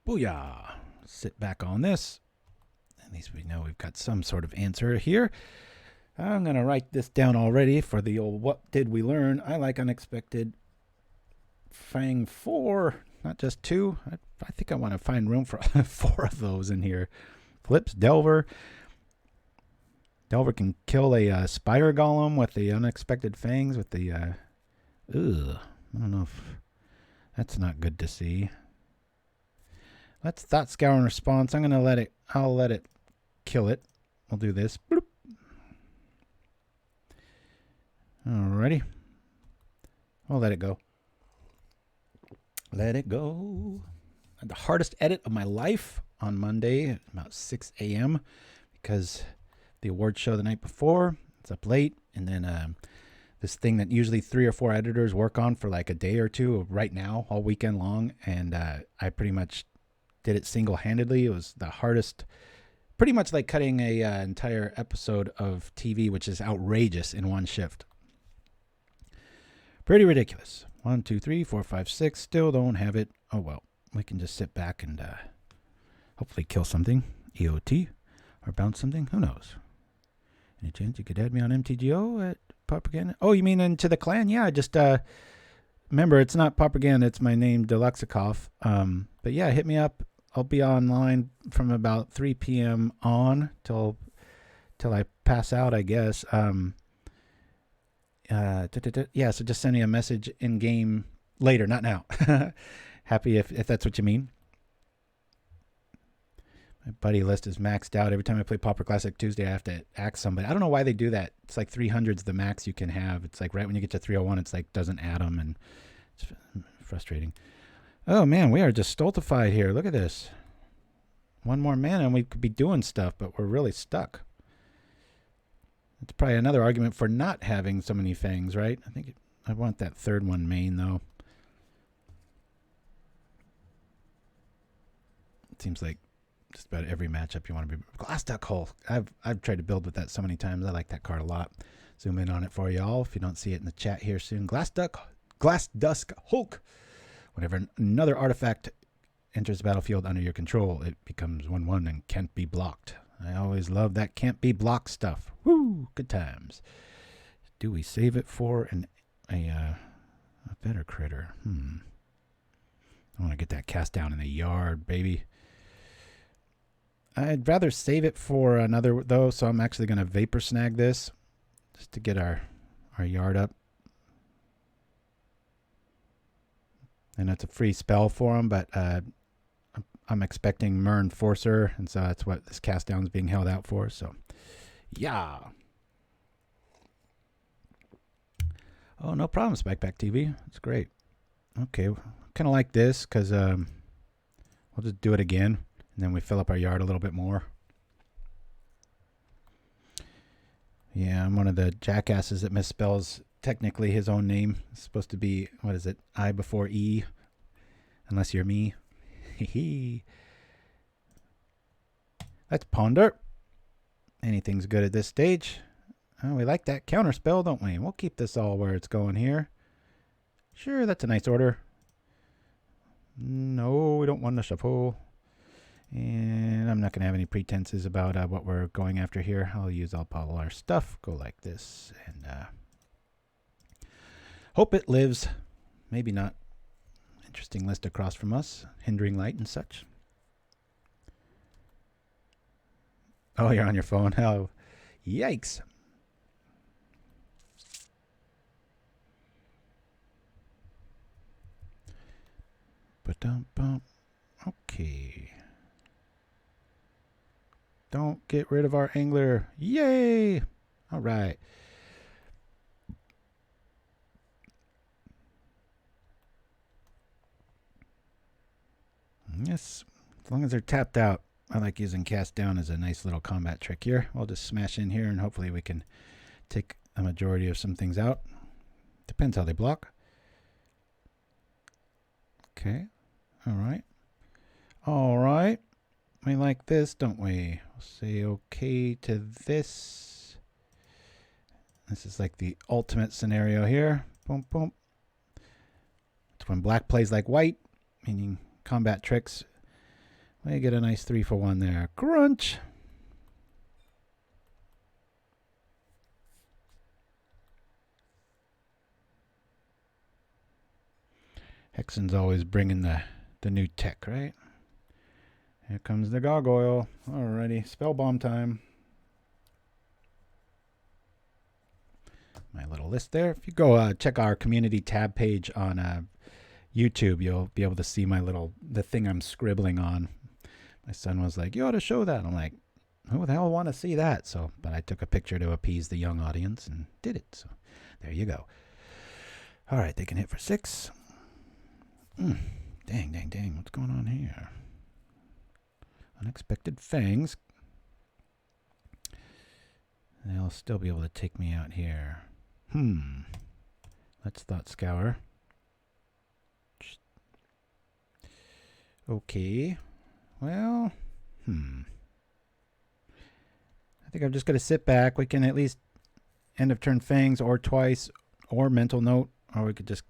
Booyah! sit back on this. At least we know we've got some sort of answer here. I'm going to write this down already for the old what did we learn. I like Unexpected Fang 4, not just 2. I think I want to find room for 4 of those in here. Flips Delver. Delver can kill a Spider Golem with the Unexpected Fangs with the... I don't know if... That's not good to see. Let's Thought Scour in response. I'm going to let it... I'll let it kill it. We'll do this. Bloop. Alrighty. I'll let it go. Let it go. The hardest edit of my life on Monday at about 6 a.m. because the award show the night before. It's up late. And then this thing that usually 3 or 4 editors work on for like a day or two right now, all weekend long. And I pretty much did it single-handedly. It was the hardest, pretty much like cutting a entire episode of TV, which is outrageous in one shift. Pretty ridiculous. 1, 2, 3, 4, 5, 6. Still don't have it. Oh, well. We can just sit back and hopefully kill something. EOT. Or bounce something. Who knows? Any chance you could add me on MTGO at Propaganda? Oh, you mean into the clan? Yeah, just remember, it's not Propaganda. It's my name, Deluxikov. But yeah, hit me up. I'll be online from about 3 p.m. on till I pass out, I guess. Yeah, so just send me a message in game later, not now. Happy if that's what you mean. My buddy list is maxed out. Every time I play Pauper Classic Tuesday, I have to axe somebody. I don't know why they do that. It's like 300's the max you can have. It's like right when you get to 301, it's like doesn't add them, and it's frustrating. Oh man, we are just stultified here. Look at this. 1 more mana and we could be doing stuff, but we're really stuck. It's probably another argument for not having so many fangs, right? I think I want that 3rd one main, though. It seems like just about every matchup you want to be... Glass Duck Hulk. I've tried to build with that so many times. I like that card a lot. Zoom in on it for y'all if you don't see it in the chat here soon. Glass Dusk Hulk. Whenever another artifact enters the battlefield under your control, it becomes 1/1 and can't be blocked. I always love that can't be blocked stuff. Woo! Good times. Do we save it for a better critter? I want to get that cast down in the yard, baby. I'd rather save it for another, though, so I'm actually going to Vapor Snag this just to get our yard up. And it's a free spell for him, but I'm expecting Mern Forcer, and so that's what this cast down is being held out for. So, yeah. Oh, no problem, Spikeback TV. It's great. Okay, kind of like this because we'll just do it again, and then we fill up our yard a little bit more. Yeah, I'm one of the jackasses that misspells technically his own name. It's supposed to be, what is it, I before E, unless you're me. Let's ponder. Anything's good at this stage. Oh, we like that counterspell, don't we? We'll keep this all where it's going here. Sure, that's a nice order. No, we don't want to shuffle. And I'm not going to have any pretenses about what we're going after here. I'll use all our stuff. Go like this. And hope it lives. Maybe not. Interesting list across from us. Hindering light and such. Oh, you're on your phone. Oh, yikes. Ba-dum-bum. Okay. Don't get rid of our angler. Yay! All right. Yes, as long as they're tapped out. I like using cast down as a nice little combat trick here. I'll just smash in here and hopefully we can take a majority of some things out. Depends how they block. Okay. All right. All right. We like this, don't we? We'll say okay to this. This is like the ultimate scenario here. Boom, boom. It's when black plays like white, meaning combat tricks We get a nice 3 for 1 there. Crunch! Hexxen's always bringing the new tech, right? Here comes the gargoyle. Alrighty, Spellbomb time. My little list there. If you go check our community tab page on YouTube, you'll be able to see the thing I'm scribbling on. My son was like, you ought to show that. I'm like, who the hell want to see that? So, but I took a picture to appease the young audience and did it. So there you go. All right, they can hit for 6. Dang. What's going on here? Unexpected Fangs. They'll still be able to take me out here. Let's Thought Scour. Okay. Well, I think I'm just going to sit back. We can at least end of turn Fangs or twice or Mental Note, or we could just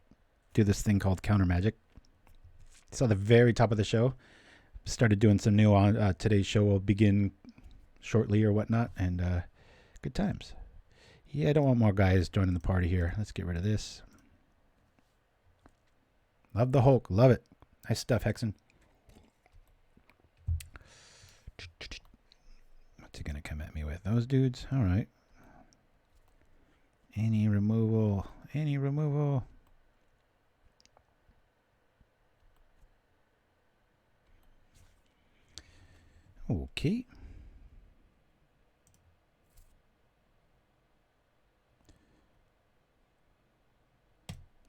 do this thing called Counter Magic. So the very top of the show, started doing some new on today's show will begin shortly or whatnot, and good times. Yeah, I don't want more guys joining the party here. Let's get rid of this. Love the Hulk. Love it. Nice stuff, Hexxen. What's he going to come at me with? Those dudes? All right. Any removal. Okay.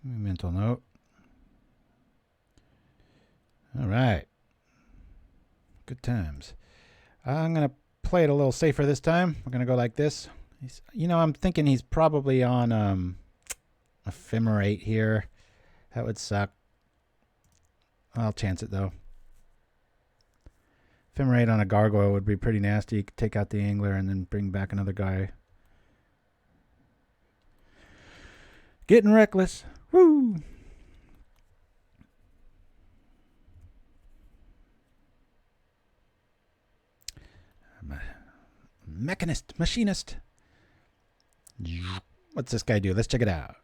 Mental Note. All right. Good times. I'm going to play it a little safer this time. We're going to go like this. I'm thinking he's probably on Ephemerate here. That would suck. I'll chance it, though. Ephemerate on a gargoyle would be pretty nasty. You could take out the angler and then bring back another guy. Getting reckless. Woo! I'm a machinist. What's this guy do? Let's check it out.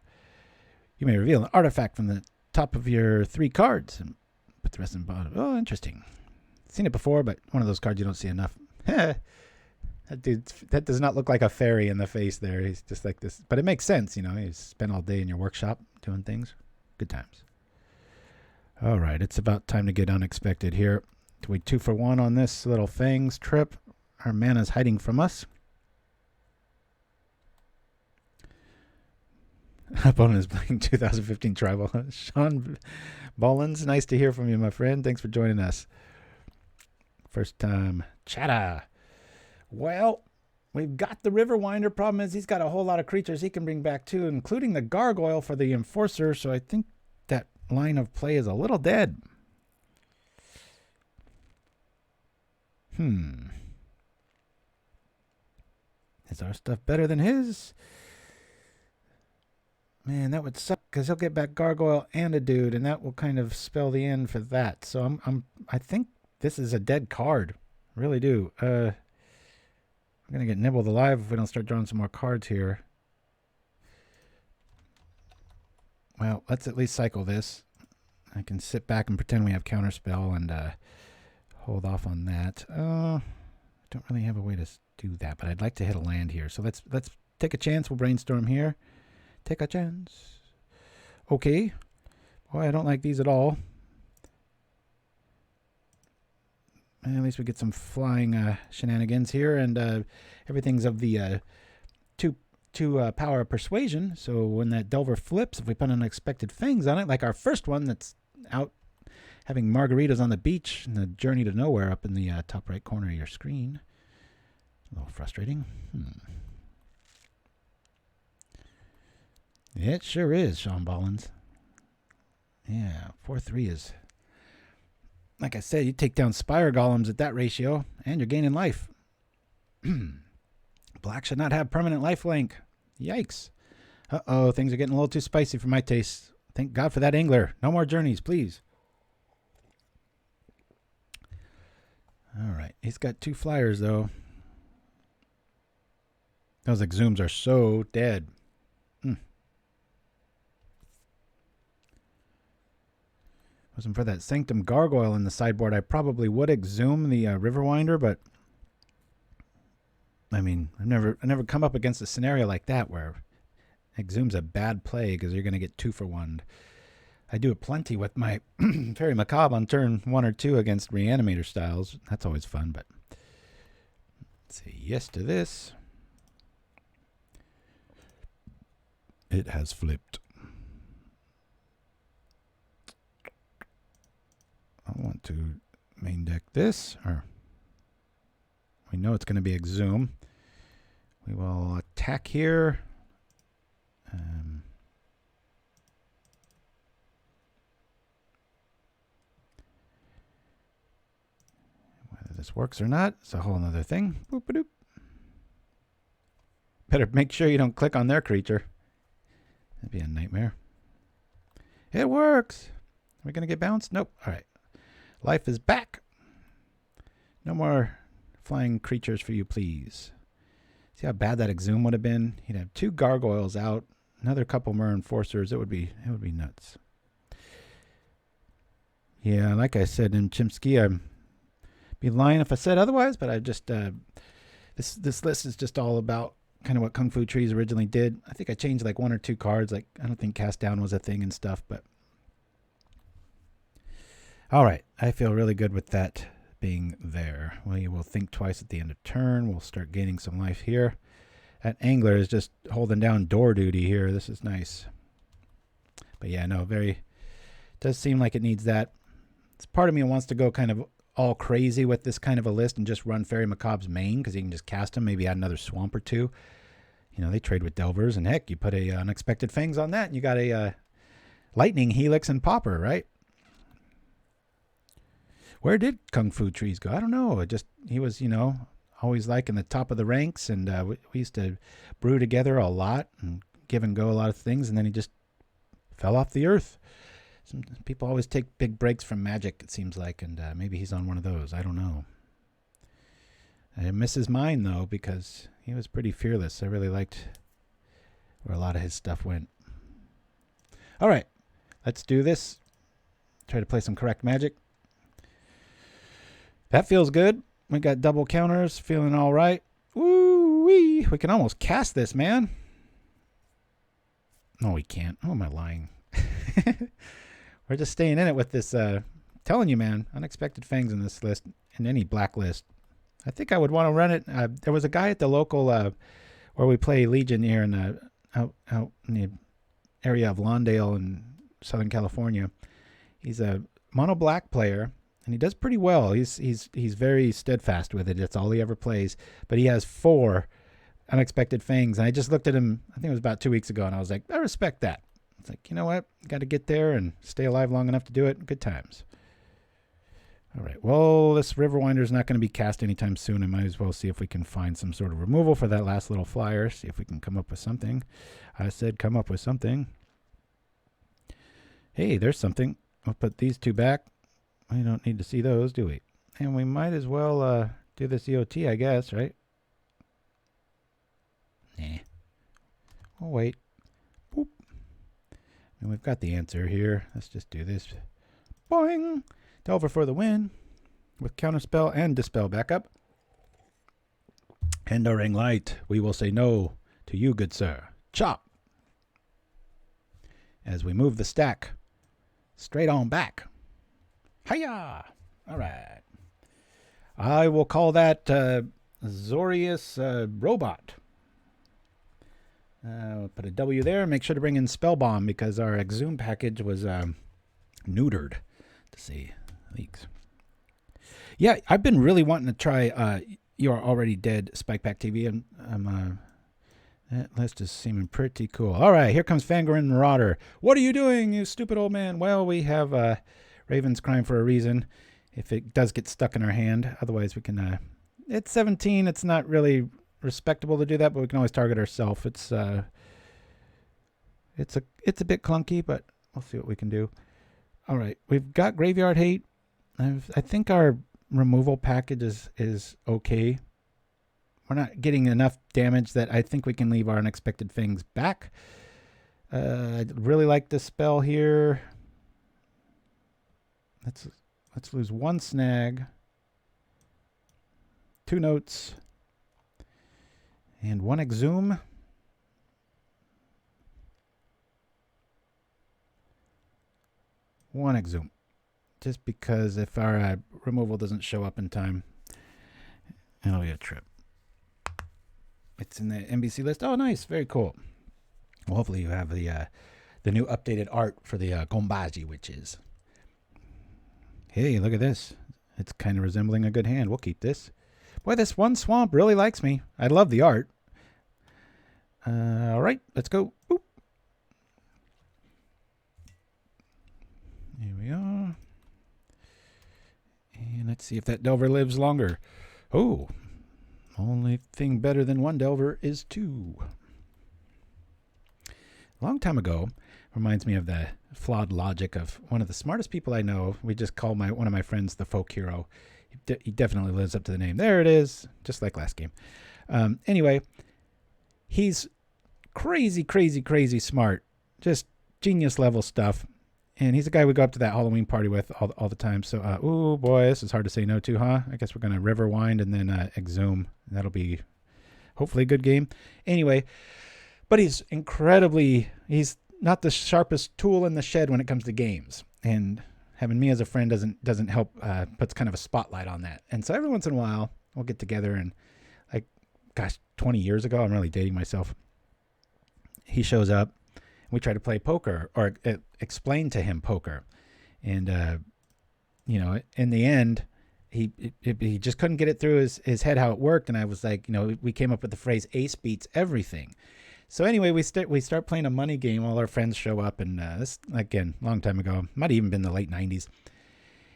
You may reveal an artifact from the top of your 3 cards and put the rest in the bottom. Oh, interesting. Seen it before, but one of those cards you don't see enough. That does not look like a fairy in the face there. He's just like this. But it makes sense, You spend all day in your workshop doing things. Good times. All right, it's about time to get unexpected here. We 2 for 1 on this little Fangs trip. Our mana's hiding from us. Opponent is playing 2015 Tribal. Sean Bollins, nice to hear from you, my friend. Thanks for joining us. First time chatter. Well, we've got the Riverwinder. Problem is he's got a whole lot of creatures he can bring back too, including the Gargoyle for the Enforcer. So I think that line of play is a little dead. Is our stuff better than his? Man, that would suck because he'll get back Gargoyle and a dude, and that will kind of spell the end for that. So I think this is a dead card. Really do. We're gonna get nibbled alive if we don't start drawing some more cards here. Well, let's at least cycle this. I can sit back and pretend we have Counterspell and hold off on that. Don't really have a way to do that, but I'd like to hit a land here. So let's take a chance. We'll brainstorm here. Take a chance. Okay. Boy, I don't like these at all. And at least we get some flying shenanigans here, and everything's of the two power of persuasion. So when that Delver flips, if we put Unexpected Fangs on it, like our first one that's out having margaritas on the beach and the Journey to Nowhere up in the top right corner of your screen. A little frustrating. It sure is, Sean Bollins. Yeah, 4/3 is... Like I said, you take down Spire Golems at that ratio, and you're gaining life. Black should not have permanent life link. Yikes. Uh-oh, things are getting a little too spicy for my taste. Thank God for that angler. No more journeys, please. All right. He's got 2 flyers, though. Those Exhumes are so dead. Wasn't for that Sanctum Gargoyle in the sideboard, I probably would Exhume the Riverwinder, but I mean, I've never come up against a scenario like that where Exhume's a bad play because you're going to get 2 for 1. I do it plenty with my Fairy Macabre on turn 1 or 2 against Reanimator styles. That's always fun, but let's say yes to this. It has flipped. I want to main deck this, or we know it's going to be Exhume. We will attack here. Whether this works or not, it's a whole other thing. Boop-a-doop. Better make sure you don't click on their creature. That'd be a nightmare. It works. Are we going to get bounced? Nope. All right. Life is back. No more flying creatures for you, please. See how bad that Exhume would have been? He'd have 2 gargoyles out, another couple more enforcers. It would be nuts. Yeah, like I said in Chimpskey, I'd be lying if I said otherwise, but I just this list is just all about kind of what Kung Fu Trees originally did. I think I changed like 1 or 2 cards. Like I don't think Cast Down was a thing and stuff, but all right, I feel really good with that being there. We will think twice at the end of turn. We'll start gaining some life here. That Angler is just holding down door duty here. This is nice. But yeah, no, does seem like it needs that. It's part of me wants to go kind of all crazy with this kind of a list and just run Fairy Macabre's main because you can just cast them, maybe add another swamp or 2. You know, they trade with Delvers, and heck, you put a Unexpected Fangs on that, and you got a Lightning, Helix, and Pauper, right? Where did Kung Fu Trees go? I don't know. He was, always like in the top of the ranks, and we used to brew together a lot and give and go a lot of things, and then he just fell off the earth. Some people always take big breaks from Magic, it seems like, and maybe he's on one of those. I don't know. I miss his mind, though, because he was pretty fearless. I really liked where a lot of his stuff went. All right, let's do this. Try to play some correct Magic. That feels good. We got double counters, feeling all right. Woo-wee. We can almost cast this, man. No, we can't. Oh, am I lying? We're just staying in it with this. Telling you, man, Unexpected Fangs in this list, in any black list. I think I would want to run it. There was a guy at the local where we play Legion here in out in the area of Lawndale in Southern California. He's a mono black player. And he does pretty well. He's very steadfast with it. That's all he ever plays. But he has 4 Unexpected Fangs. And I just looked at him, I think it was about 2 weeks ago, and I was like, I respect that. It's like, you know what? Got to get there and stay alive long enough to do it. Good times. All right. Well, this Riverwinder is not going to be cast anytime soon. I might as well see if we can find some sort of removal for that last little flyer. See if we can come up with something. I said come up with something. Hey, there's something. I'll put these 2 back. We don't need to see those, do we? And we might as well do this EOT, I guess, right? Nah. We'll wait. Boop. And we've got the answer here. Let's just do this. Boing! Delver for the win. With Counterspell and Dispel backup. Hindering light. We will say no to you, good sir. Chop! As we move the stack straight on back. Hiya! All right. I will call that Zorius Robot. We'll put a W there. Make sure to bring in Spellbomb because our Exhume package was neutered. To see leaks. Yeah, I've been really wanting to try You're Already Dead Spike Pack TV. And that list is seeming pretty cool. All right, here comes Fangren Marauder. What are you doing, you stupid old man? Well, we have Raven's Crime for a reason. If it does get stuck in our hand, otherwise we can. It's 17. It's not really respectable to do that, but we can always target ourselves. It's a bit clunky, but we'll see what we can do. All right, we've got Graveyard Hate. I think our removal package is okay. We're not getting enough damage that I think we can leave our Unexpected Fangs back. I really like this spell here. Let's lose 1 snag, 2 notes, and 1 exhume. One exhume. Just because if our removal doesn't show up in time, it'll be a trip. It's in the NBC list. Oh, nice. Very cool. Well, hopefully you have the new updated art for the Gombaji witches. Hey, look at this. It's kind of resembling a good hand. We'll keep this. Boy, this one swamp really likes me. I love the art. All right, let's go. Boop. Here we are. And let's see if that Delver lives longer. Oh, only thing better than 1 Delver is 2. A long time ago, reminds me of the flawed logic of one of the smartest people I know. We just call one of my friends the folk hero. He definitely lives up to the name. There it is, just like last game. Anyway, he's crazy, crazy, crazy smart. Just genius level stuff. And he's a guy we go up to that Halloween party with all the time. So, oh boy, this is hard to say no to, huh? I guess we're going to Riverwind and then Exhume. That'll be hopefully a good game. Anyway, but he's not the sharpest tool in the shed when it comes to games. And having me as a friend doesn't help, puts kind of a spotlight on that. And so every once in a while, we'll get together and, like, gosh, 20 years ago, I'm really dating myself. He shows up. We try to play poker or explain to him poker. And, in the end, he just couldn't get it through his head how it worked. And I was like, we came up with the phrase ace beats everything. So anyway, we start playing a money game. All our friends show up. And this, again, long time ago, might have even been the late 90s.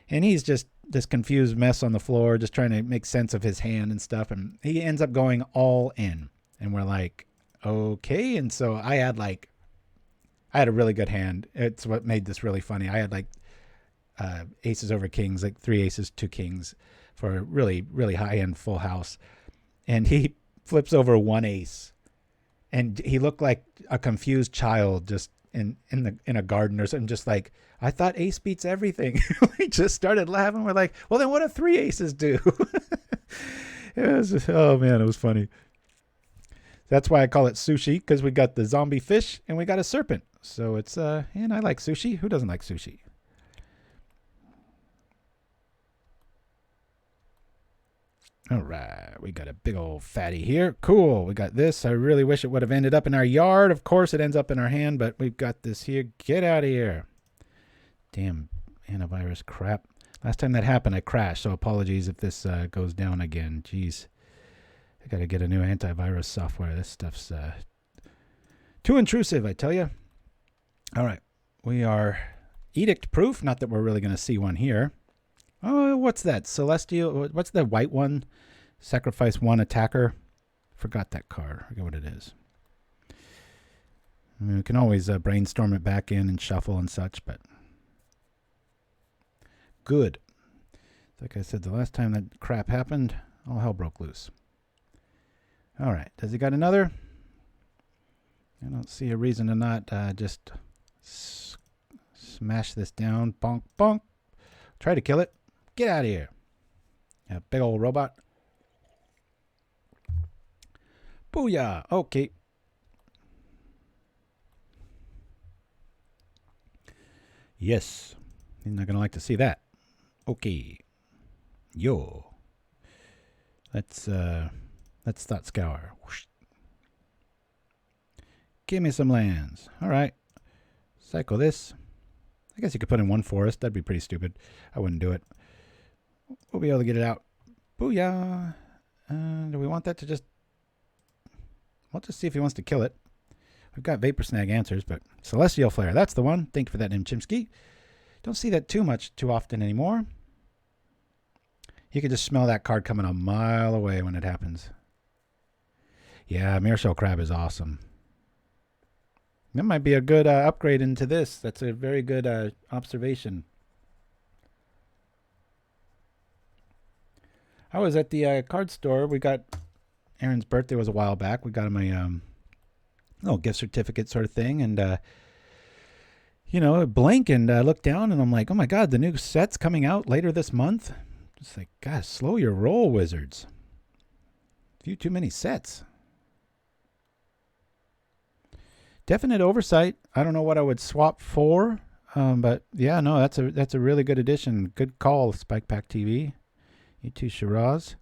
And he's just this confused mess on the floor, just trying to make sense of his hand and stuff. And he ends up going all in. And we're like, okay. And so I had a really good hand. It's what made this really funny. I had aces over kings, like 3 aces, 2 kings for a really, really high-end full house. And he flips over 1 ace. And he looked like a confused child just in a garden or something, just like, I thought ace beats everything. We just started laughing. We're like, well, then what do 3 aces do? Oh, man, it was funny. That's why I call it sushi, because we got the zombie fish and we got a serpent. So it's, and I like sushi. Who doesn't like sushi? All right, we got a big old fatty here. Cool, we got this. I really wish it would have ended up in our yard. Of course, it ends up in our hand, but we've got this here. Get out of here. Damn antivirus crap. Last time that happened, I crashed, so apologies if this goes down again. Jeez. I got to get a new antivirus software. This stuff's too intrusive, I tell you. All right, we are edict proof. Not that we're really going to see one here. Oh, what's that? Celestial. What's the white one? Sacrifice 1 attacker. Forgot that card. I forget what it is. I mean, we can always brainstorm it back in and shuffle and such, but good. Like I said, the last time that crap happened, all hell broke loose. All right. Does he got another? I don't see a reason to not just smash this down. Bonk, bonk. Try to kill it. Get out of here. Yeah, big old robot. Booyah. Okay. Yes. He's not going to like to see that. Okay. Yo. Let's Thought Scour. Whoosh. Give me some lands. All right. Cycle this. I guess you could put in 1 forest. That'd be pretty stupid. I wouldn't do it. We'll be able to get it out. Booyah. Do we want that to just... We'll just see if he wants to kill it. We've got Vapor Snag answers, but Celestial Flare. That's the one. Thank you for that name, Chimpskey. Don't see that too often anymore. You can just smell that card coming a mile away when it happens. Yeah, Mearshell Crab is awesome. That might be a good upgrade into this. That's a very good observation. I was at the card store. We got Aaron's birthday was a while back. We got him a little gift certificate sort of thing, and you know, I blink and I look down and I'm like, oh my god, the new set's coming out later this month. Just like, God, slow your roll, Wizards. A few too many sets. Definite oversight. I don't know what I would swap for, but yeah, no, that's a really good addition. Good call, Spike Pack TV. You too, Shiraz.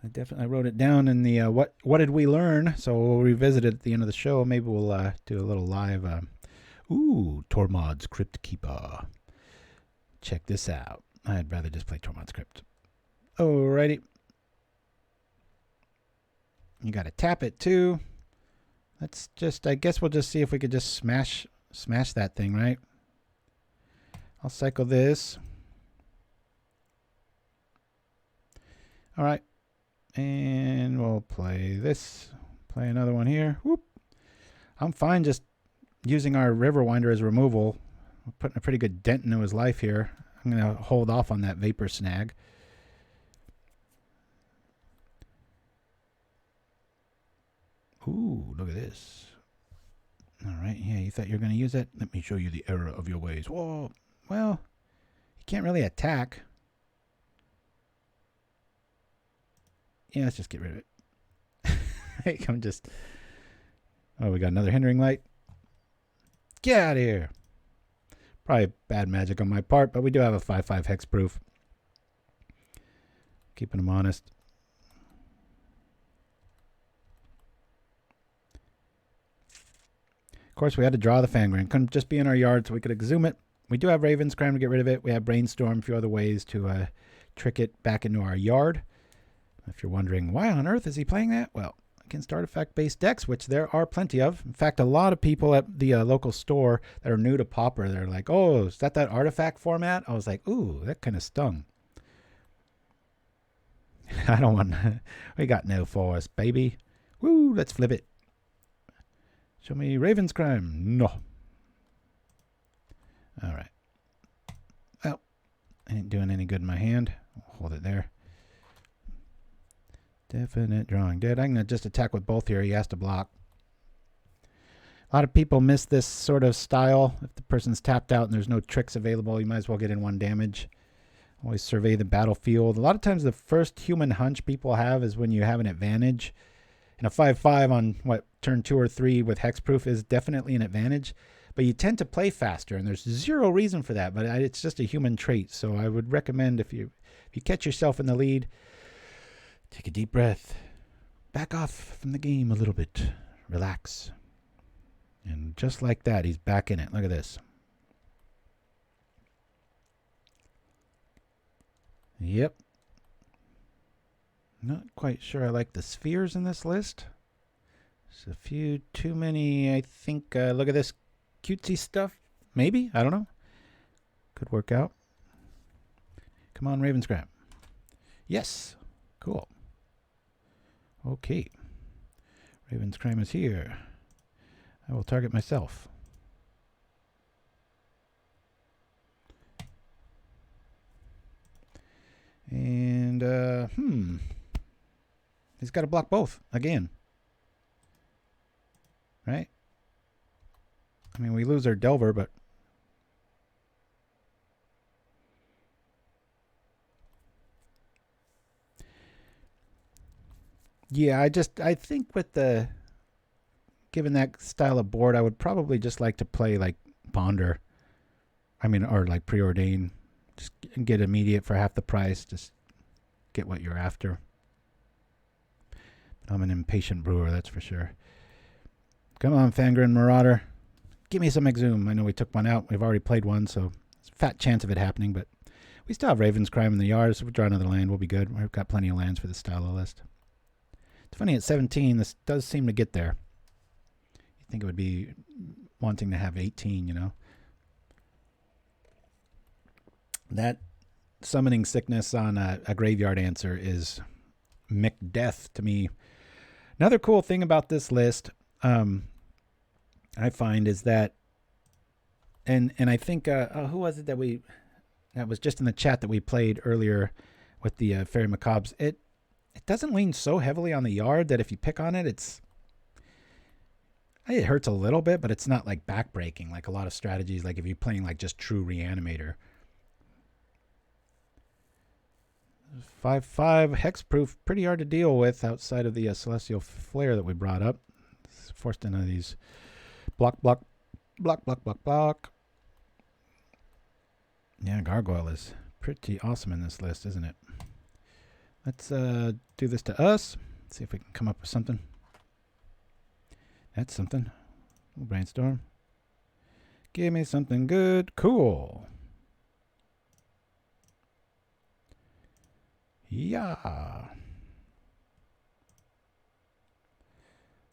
I wrote it down in the what did we learn? So we'll revisit it at the end of the show. Maybe we'll do a little live. Tormod's Crypt Keeper. Check this out. I'd rather just play Tormod's Crypt. Alrighty. You got to tap it too. Let's just. I guess we'll just see if we could just smash that thing, right? I'll cycle this. All right. And we'll play this. Play another one here. Whoop. I'm fine just using our Riverwinder as removal. We're putting a pretty good dent into his life here. I'm going to hold off on that Vapor Snag. Ooh, look at this. All right. Yeah, you thought you were going to use it? Let me show you the error of your ways. Whoa. Well, you can't really attack. Yeah, let's just get rid of it. I'm just... Oh, we got another hindering light. Get out of here. Probably bad magic on my part, but we do have a 5/5 hexproof. Keeping them honest. Of course, we had to draw the Fangren. Couldn't just be in our yard so we could exhume it. We do have Raven's Crime to get rid of it. We have Brainstorm, a few other ways to trick it back into our yard. If you're wondering, why on earth is he playing that? Well, against artifact-based decks, which there are plenty of. In fact, a lot of people at the local store that are new to Pauper, they're like, oh, is that artifact format? I was like, ooh, that kind of stung. I don't want... We got no force, baby. Woo, let's flip it. Show me Raven's Crime. No. All right. Well, ain't doing any good in my hand. I'll hold it there. Definite drawing dead. I'm going to just attack with both here. He has to block. A lot of people miss this sort of style. If the person's tapped out and there's no tricks available, you might as well get in one damage. Always survey the battlefield. A lot of times the first human hunch people have is when you have an advantage. And a 5/5 on, turn 2 or 3 with hexproof is definitely an advantage. But you tend to play faster, and there's zero reason for that. But it's just a human trait. So I would recommend if you catch yourself in the lead, take a deep breath. Back off from the game a little bit. Relax. And just like that, he's back in it. Look at this. Yep. Not quite sure I like the spheres in this list. There's a few too many, I think. Look at this cutesy stuff. Maybe. I don't know. Could work out. Come on, Raven's Crime. Yes. Cool. Okay. Raven's Crime is here. I will target myself. And, he's got to block both again. Right? I mean, we lose our Delver, but... Yeah, I think with the... Given that style of board, I would probably just like to play, like, Ponder. I mean, or, like, Preordain. Just get immediate for half the price. Just get what you're after. I'm an impatient brewer, that's for sure. Come on, Fangren Marauder. Give me some Exhume. I know we took one out. We've already played one, so there's a fat chance of it happening, but we still have Raven's Crime in the yard, so we'll draw another land. We'll be good. We've got plenty of lands for this style of list. It's funny, at 17, this does seem to get there. You think it would be wanting to have 18, you know? That summoning sickness on a graveyard answer is McDeath to me. Another cool thing about this list, I find, is that, and I think, who was it that we that was just in the chat that we played earlier with the Fairy Macabres. It doesn't lean so heavily on the yard that if you pick on it, it hurts a little bit, but it's not like backbreaking like a lot of strategies, like if you're playing like just true Reanimator. 5/5 hexproof, pretty hard to deal with outside of the Celestial Flare that we brought up. It's forced into these block. Yeah, Gargoyle is pretty awesome in this list, isn't it? Let's do this to us. See if we can come up with something. That's something. We'll brainstorm. Give me something good. Cool. Yeah.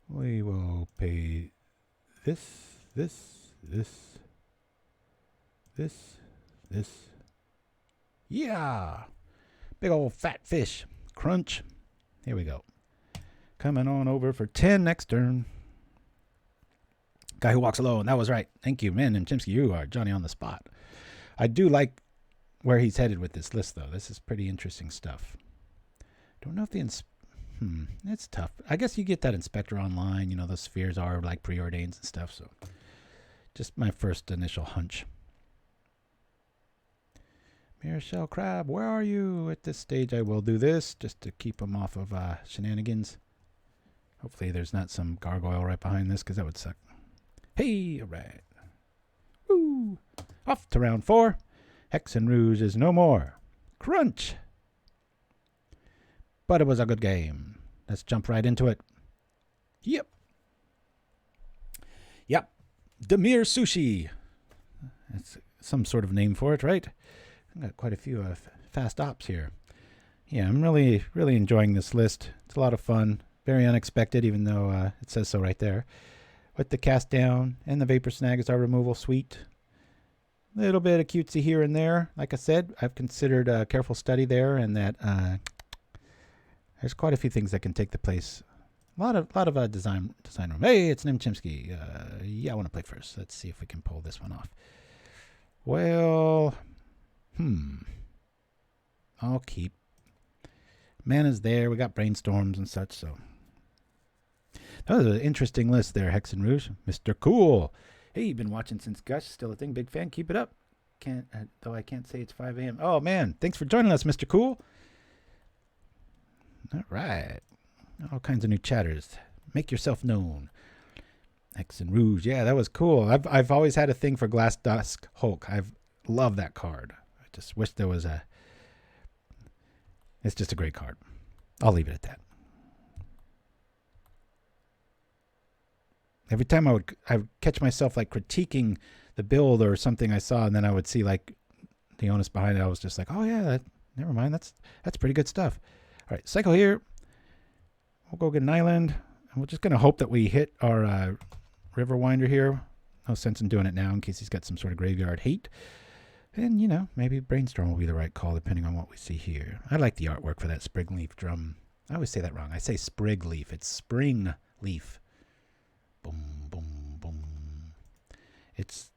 We will pay this. Yeah. Big old fat fish. Crunch. Here we go. Coming on over for 10 next turn. Guy who walks alone. That was right. Thank you, man. And Chimpskey, you are Johnny on the spot. I do like where he's headed with this list, though. This is pretty interesting stuff. Don't know if the it's tough. I guess you get that Inspector online. You know, those spheres are like preordains and stuff. So just my first initial hunch. Mirror Shell Crab, where are you? At this stage, I will do this just to keep him off of shenanigans. Hopefully there's not some gargoyle right behind this, because that would suck. Hey, all right. Woo! Off to round 4. Hexen Rouge is no more. Crunch! But it was a good game. Let's jump right into it. Yep. Demir Sushi. That's some sort of name for it, right? I've got quite a few fast ops here. Yeah, I'm really enjoying this list. It's a lot of fun. Very unexpected, even though it says so right there. With the cast down and the Vapor Snag is our removal suite. A little bit of cutesy here and there. Like I said, I've considered a careful study there, and that there's quite a few things that can take the place. A lot of design room. Hey, it's Chimpskey. Yeah, I want to play first. Let's see if we can pull this one off. Well, I'll keep. Mana's there. We got brainstorms and such, so. That was an interesting list there, Hexen Rouge. Mr. Cool. Hey, you've been watching since Gush. Still a thing. Big fan. Keep it up. Though I can't say it's 5 a.m. Oh, man. Thanks for joining us, Mr. Cool. All right. All kinds of new chatters. Make yourself known. Hexen Rouge. Yeah, that was cool. I've always had a thing for Glass Dusk Hulk. I've loved that card. I just wish there was a... It's just a great card. I'll leave it at that. Every time I would catch myself like critiquing the build or something I saw, and then I would see like the onus behind it. I was just like, oh yeah, never mind. That's pretty good stuff. All right, cycle here. We'll go get an island, and we're just gonna hope that we hit our Riverwinder here. No sense in doing it now in case he's got some sort of graveyard hate. And you know, maybe Brainstorm will be the right call depending on what we see here. I like the artwork for that sprig leaf drum. I always say that wrong. I say sprig leaf. It's spring leaf. Boom, boom, boom. It's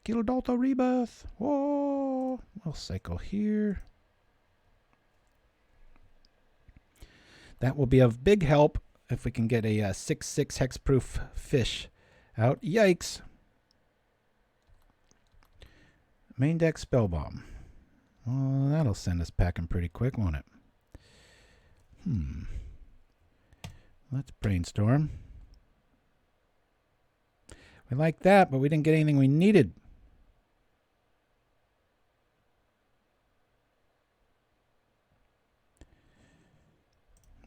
Kilodalta Rebirth. Whoa. We'll cycle here. That will be of big help if we can get a 6/6 hexproof fish out. Yikes. Main deck Spellbomb. Well, that'll send us packing pretty quick, won't it? Let's brainstorm. We like that, but we didn't get anything we needed.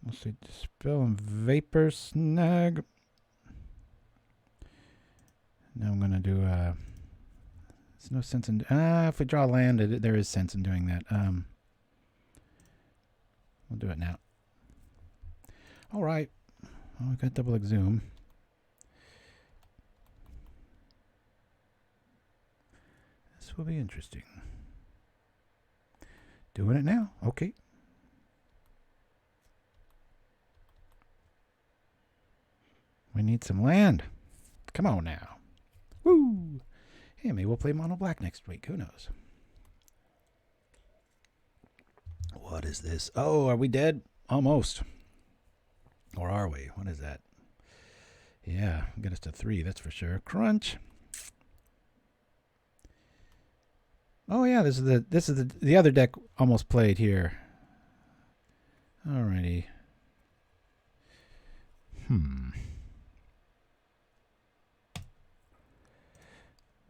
We'll see Dispel and Vapor Snag. Now I'm going to do there's no sense in if we draw land, there is sense in doing that. We'll do it now. All right. Well, we got double Exhume. This will be interesting. Doing it now. Okay. We need some land. Come on now. Woo! Hey, maybe we'll play mono black next week. Who knows? What is this? Oh, are we dead? Almost. Or are we? What is that? Yeah, get us to 3, that's for sure. Crunch. Oh yeah, this is the other deck almost played here. Alrighty.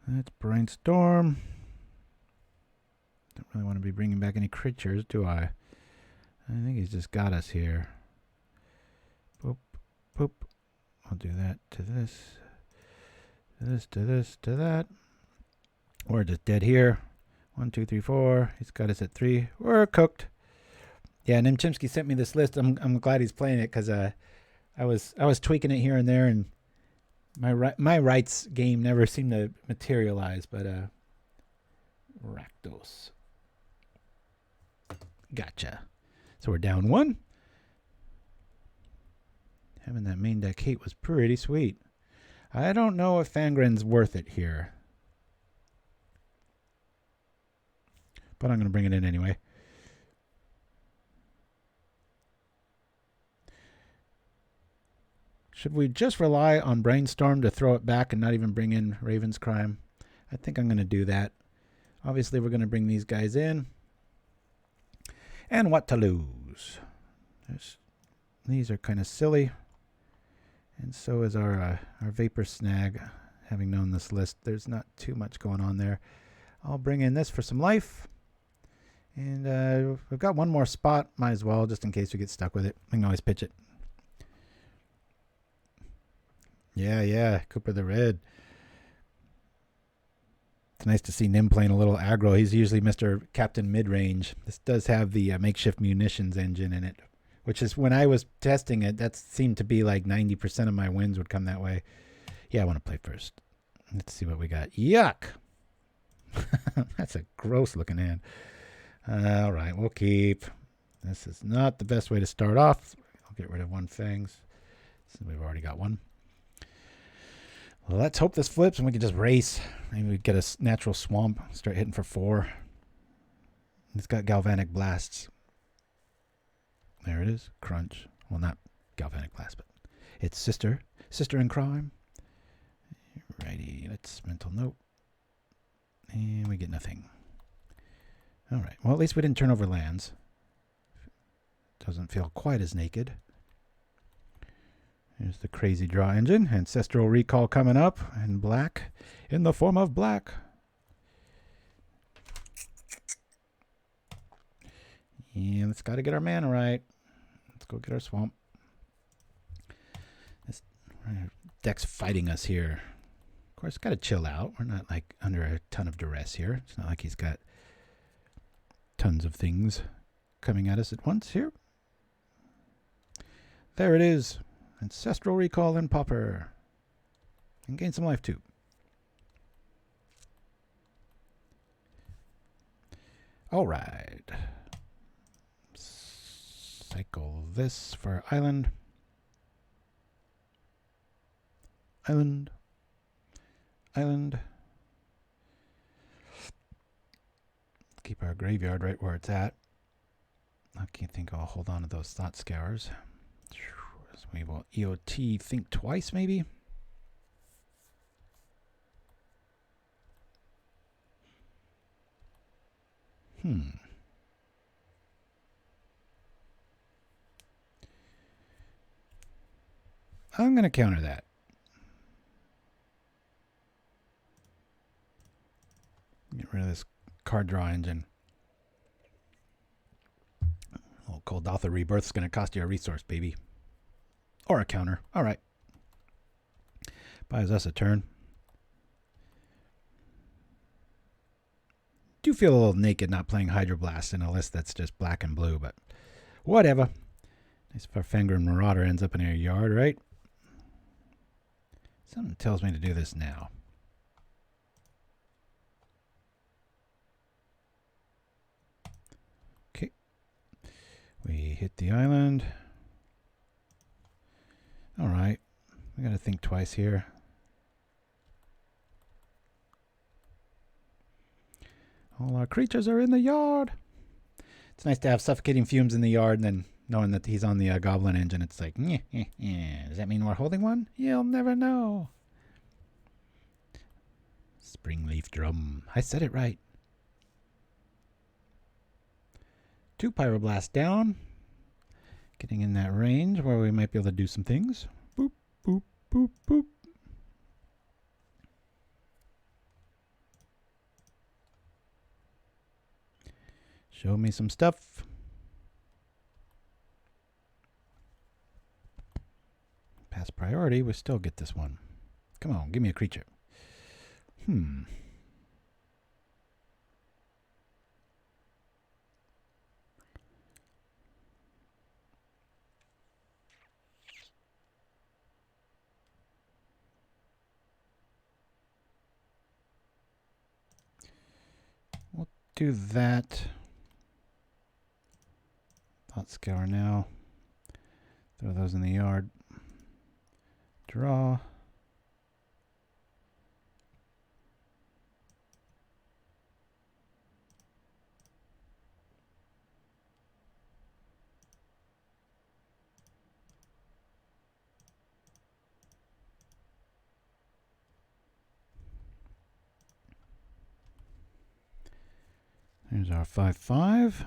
That's Brainstorm. Don't really want to be bringing back any creatures, do I? I think he's just got us here. Boop, boop. I'll do that to this. This to this to that. We're just dead here. 1, 2, 3, 4. He's got us at 3. We're cooked. Yeah, and then Chimpskey sent me this list. I'm glad he's playing it because I was tweaking it here and there, and my rights game never seemed to materialize. But Rakdos. Gotcha. So we're down 1. Having that main deck hate was pretty sweet. I don't know if Fangren's worth it here, but I'm going to bring it in anyway. Should we just rely on Brainstorm to throw it back and not even bring in Raven's Crime? I think I'm going to do that. Obviously, we're going to bring these guys in. And what to lose? These are kind of silly. And so is our Vapor Snag. Having known this list, there's not too much going on there. I'll bring in this for some life. And we've got one more spot. Might as well, just in case we get stuck with it. We can always pitch it. Yeah, Cooper the Red. It's nice to see Nim playing a little aggro. He's usually Mr. Captain Midrange. This does have the makeshift munitions engine in it, which is, when I was testing it, that seemed to be like 90% of my wins would come that way. Yeah, I want to play first. Let's see what we got. Yuck! That's a gross looking hand. All right, we'll keep. This is not the best way to start off. I'll get rid of 1 Fangs, since we've already got 1. Well, let's hope this flips and we can just race. Maybe we get a natural swamp, start hitting for 4. It's got Galvanic Blasts. There it is. Crunch. Well, not Galvanic Blast, but it's Sister in Crime. Righty, let's mental note. And we get nothing. All right. Well, at least we didn't turn over lands. Doesn't feel quite as naked. Here's the crazy draw engine. Ancestral Recall coming up in black. In the form of black. And it's got to get our mana right. Let's go get our swamp. This deck's fighting us here. Of course, got to chill out. We're not like under a ton of duress here. It's not like he's got tons of things coming at us at once here. There it is. Ancestral Recall and Pauper. And gain some life too. All right. Cycle this for Island. Island. Keep our graveyard right where it's at. I can't think I'll hold on to those Thought Scours. So we will EOT think twice, maybe. I'm going to counter that. Get rid of this card draw engine. Old Coldotha Rebirth is going to cost you a resource, baby. Or a counter. All right. Buys us a turn. Do feel a little naked not playing Hydroblast in a list that's just black and blue, but whatever. Nice if our Fangren Marauder ends up in our yard, right? Something tells me to do this now. Okay. We hit the island. All right. We got to think twice here. All our creatures are in the yard. It's nice to have Suffocating Fumes in the yard, and then knowing that he's on the Goblin engine, it's like, does that mean we're holding one? You'll never know. Springleaf Drum. I said it right. 2 Pyroblast down. Getting in that range where we might be able to do some things. Boop, boop, boop, boop. Show me some stuff. Pass priority, we still get this one. Come on, give me a creature. We'll do that. Thought Scour now. Throw those in the yard. Draw. Here's our 5/5.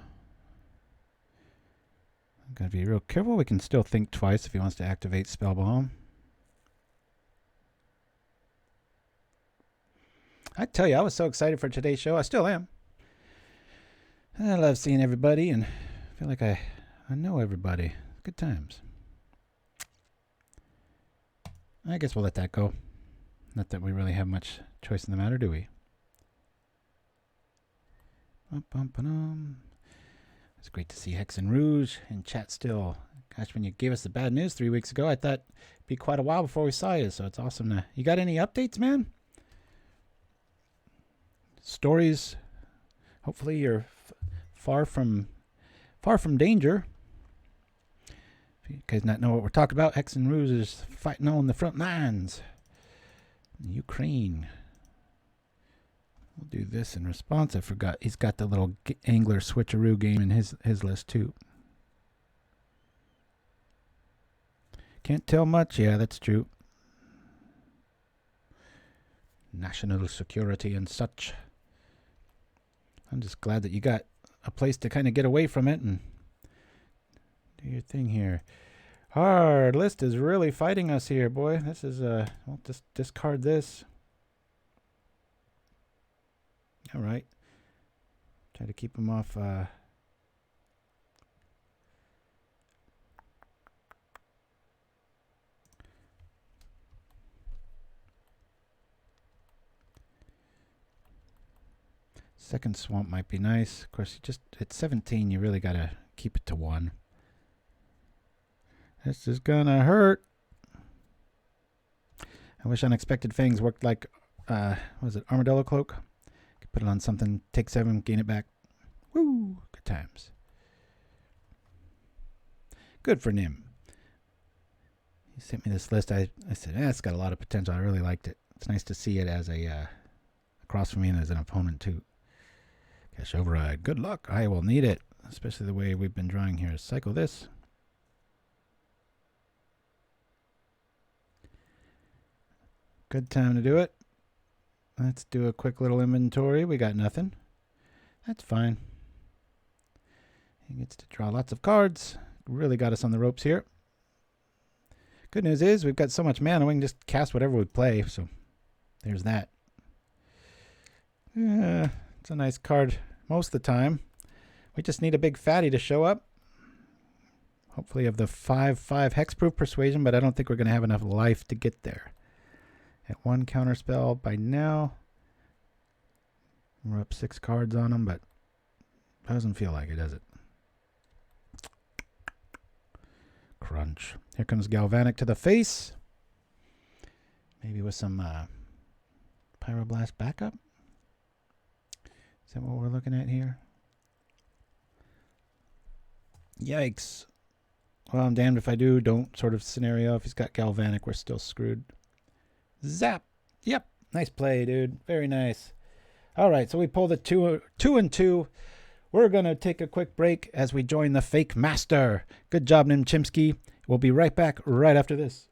Gotta be real careful. We can still think twice if he wants to activate Spellbomb. I tell you, I was so excited for today's show. I still am. I love seeing everybody and feel like I know everybody. Good times. I guess we'll let that go. Not that we really have much choice in the matter, do we? It's great to see Hexen Rouge in chat still. Gosh, when you gave us the bad news 3 weeks ago, I thought it'd be quite a while before we saw you, so it's awesome to... You got any updates, man? Stories? Hopefully you're far from danger. If you guys not know what we're talking about, Hexen Rouge is fighting on the front lines. Ukraine. We'll do this in response. I forgot he's got the little angler switcheroo game in his list too. Can't tell much. Yeah, that's true. National security and such. I'm just glad that you got a place to kind of get away from it and do your thing here. Our list is really fighting us here, boy. This is we'll just discard this. All right. Try to keep him off. Second swamp might be nice. Of course, at 17, you really got to keep it to 1. This is going to hurt. I wish Unexpected Fangs worked like, what was it, Armadillo Cloak? Put it on something, take 7, gain it back. Woo! Good times. Good for Nim. He sent me this list. I said, it's got a lot of potential. I really liked it. It's nice to see it as a across from me and as an opponent too. Cash Override. Good luck. I will need it, especially the way we've been drawing here. Cycle this. Good time to do it. Let's do a quick little inventory. We got nothing. That's fine. He gets to draw lots of cards. Really got us on the ropes here. Good news is we've got so much mana we can just cast whatever we play. So there's that. It's a nice card most of the time. We just need a big fatty to show up. Hopefully of the 5/5 hexproof persuasion, but I don't think we're going to have enough life to get there. At 1 counterspell by now. We're up 6 cards on them, but doesn't feel like it, does it? Crunch. Here comes Galvanic to the face. Maybe with some Pyroblast backup. Is that what we're looking at here? Yikes. Well, I'm damned if I do, don't sort of scenario. If he's got Galvanic, we're still screwed. Zap. Yep. Nice play, dude. Very nice. All right, so we pulled a 2 and 2. we're going to take a quick break as we join the fake master. Good job, Chimpskey. We'll be right back right after this.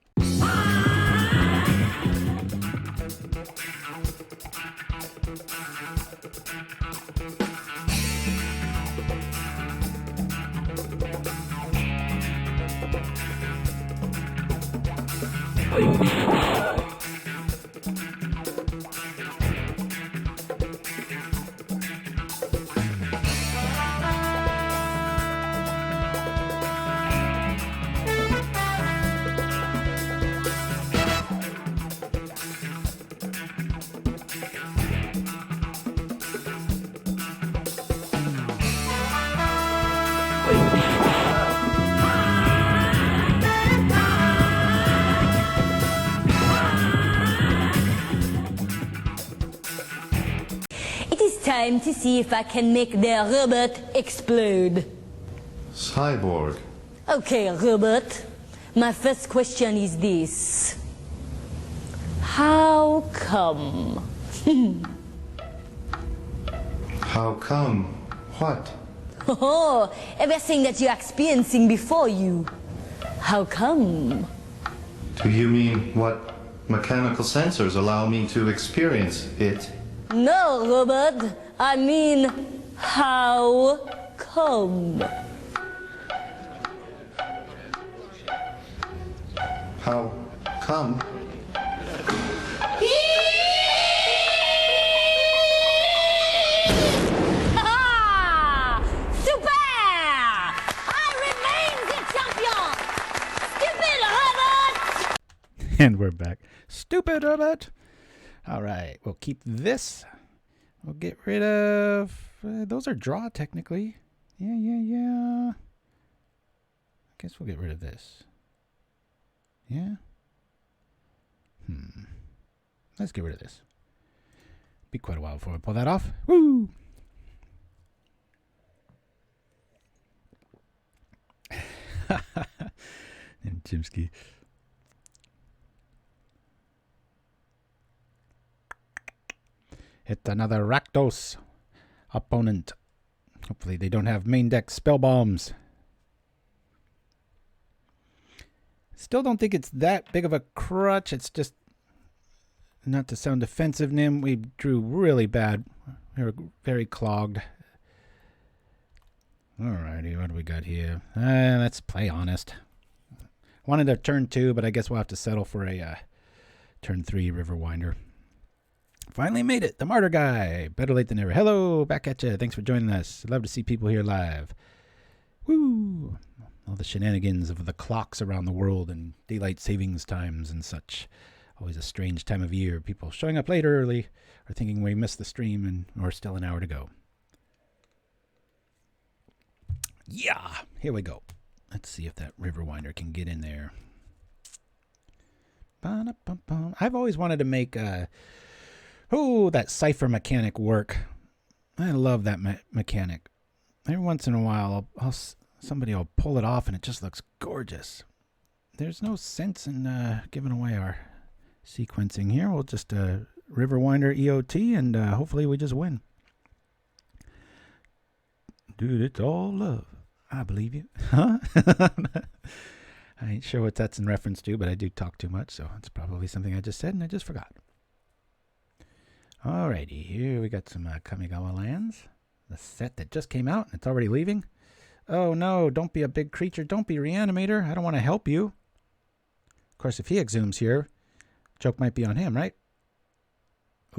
Time to see if I can make their robot explode. Cyborg. Okay, robot. My first question is this. How come? How come? What? Oh, everything that you're experiencing before you. How come? Do you mean what mechanical sensors allow me to experience it? No, robot. I mean, how come? How come? Super! I remain the champion! Stupid robot! And we're back. Stupid robot! All right, we'll keep this. We'll get rid of... those are draw, technically. Yeah. I guess we'll get rid of this. Yeah? Let's get rid of this. Be quite a while before I pull that off. Woo! And Chimpskey. Hit another Rakdos opponent. Hopefully they don't have main deck spell bombs. Still don't think it's that big of a crutch. It's just, not to sound defensive, Nim, we drew really bad. We were very clogged. Alrighty, what do we got here? Let's play honest. Wanted a turn 2, but I guess we'll have to settle for a turn 3 Riverwinder. Finally made it, the Martyr Guy. Better late than never. Hello, back at you. Thanks for joining us. Love to see people here live. Woo! All the shenanigans of the clocks around the world and daylight savings times and such. Always a strange time of year. People showing up late or early or thinking we missed the stream and we're still an hour to go. Yeah, here we go. Let's see if that Riverwinder can get in there. I've always wanted to make that cipher mechanic work. I love that mechanic. Every once in a while, somebody will pull it off and it just looks gorgeous. There's no sense in giving away our sequencing here. We'll just Riverwinder EOT and hopefully we just win. Dude, it's all love. I believe you. Huh? I ain't sure what that's in reference to, but I do talk too much, so it's probably something I just said and I just forgot. Alrighty, here we got some Kamigawa lands. The set that just came out and it's already leaving. Oh no, don't be a big creature. Don't be Reanimator. I don't want to help you. Of course, if he exhumes here, joke might be on him, right?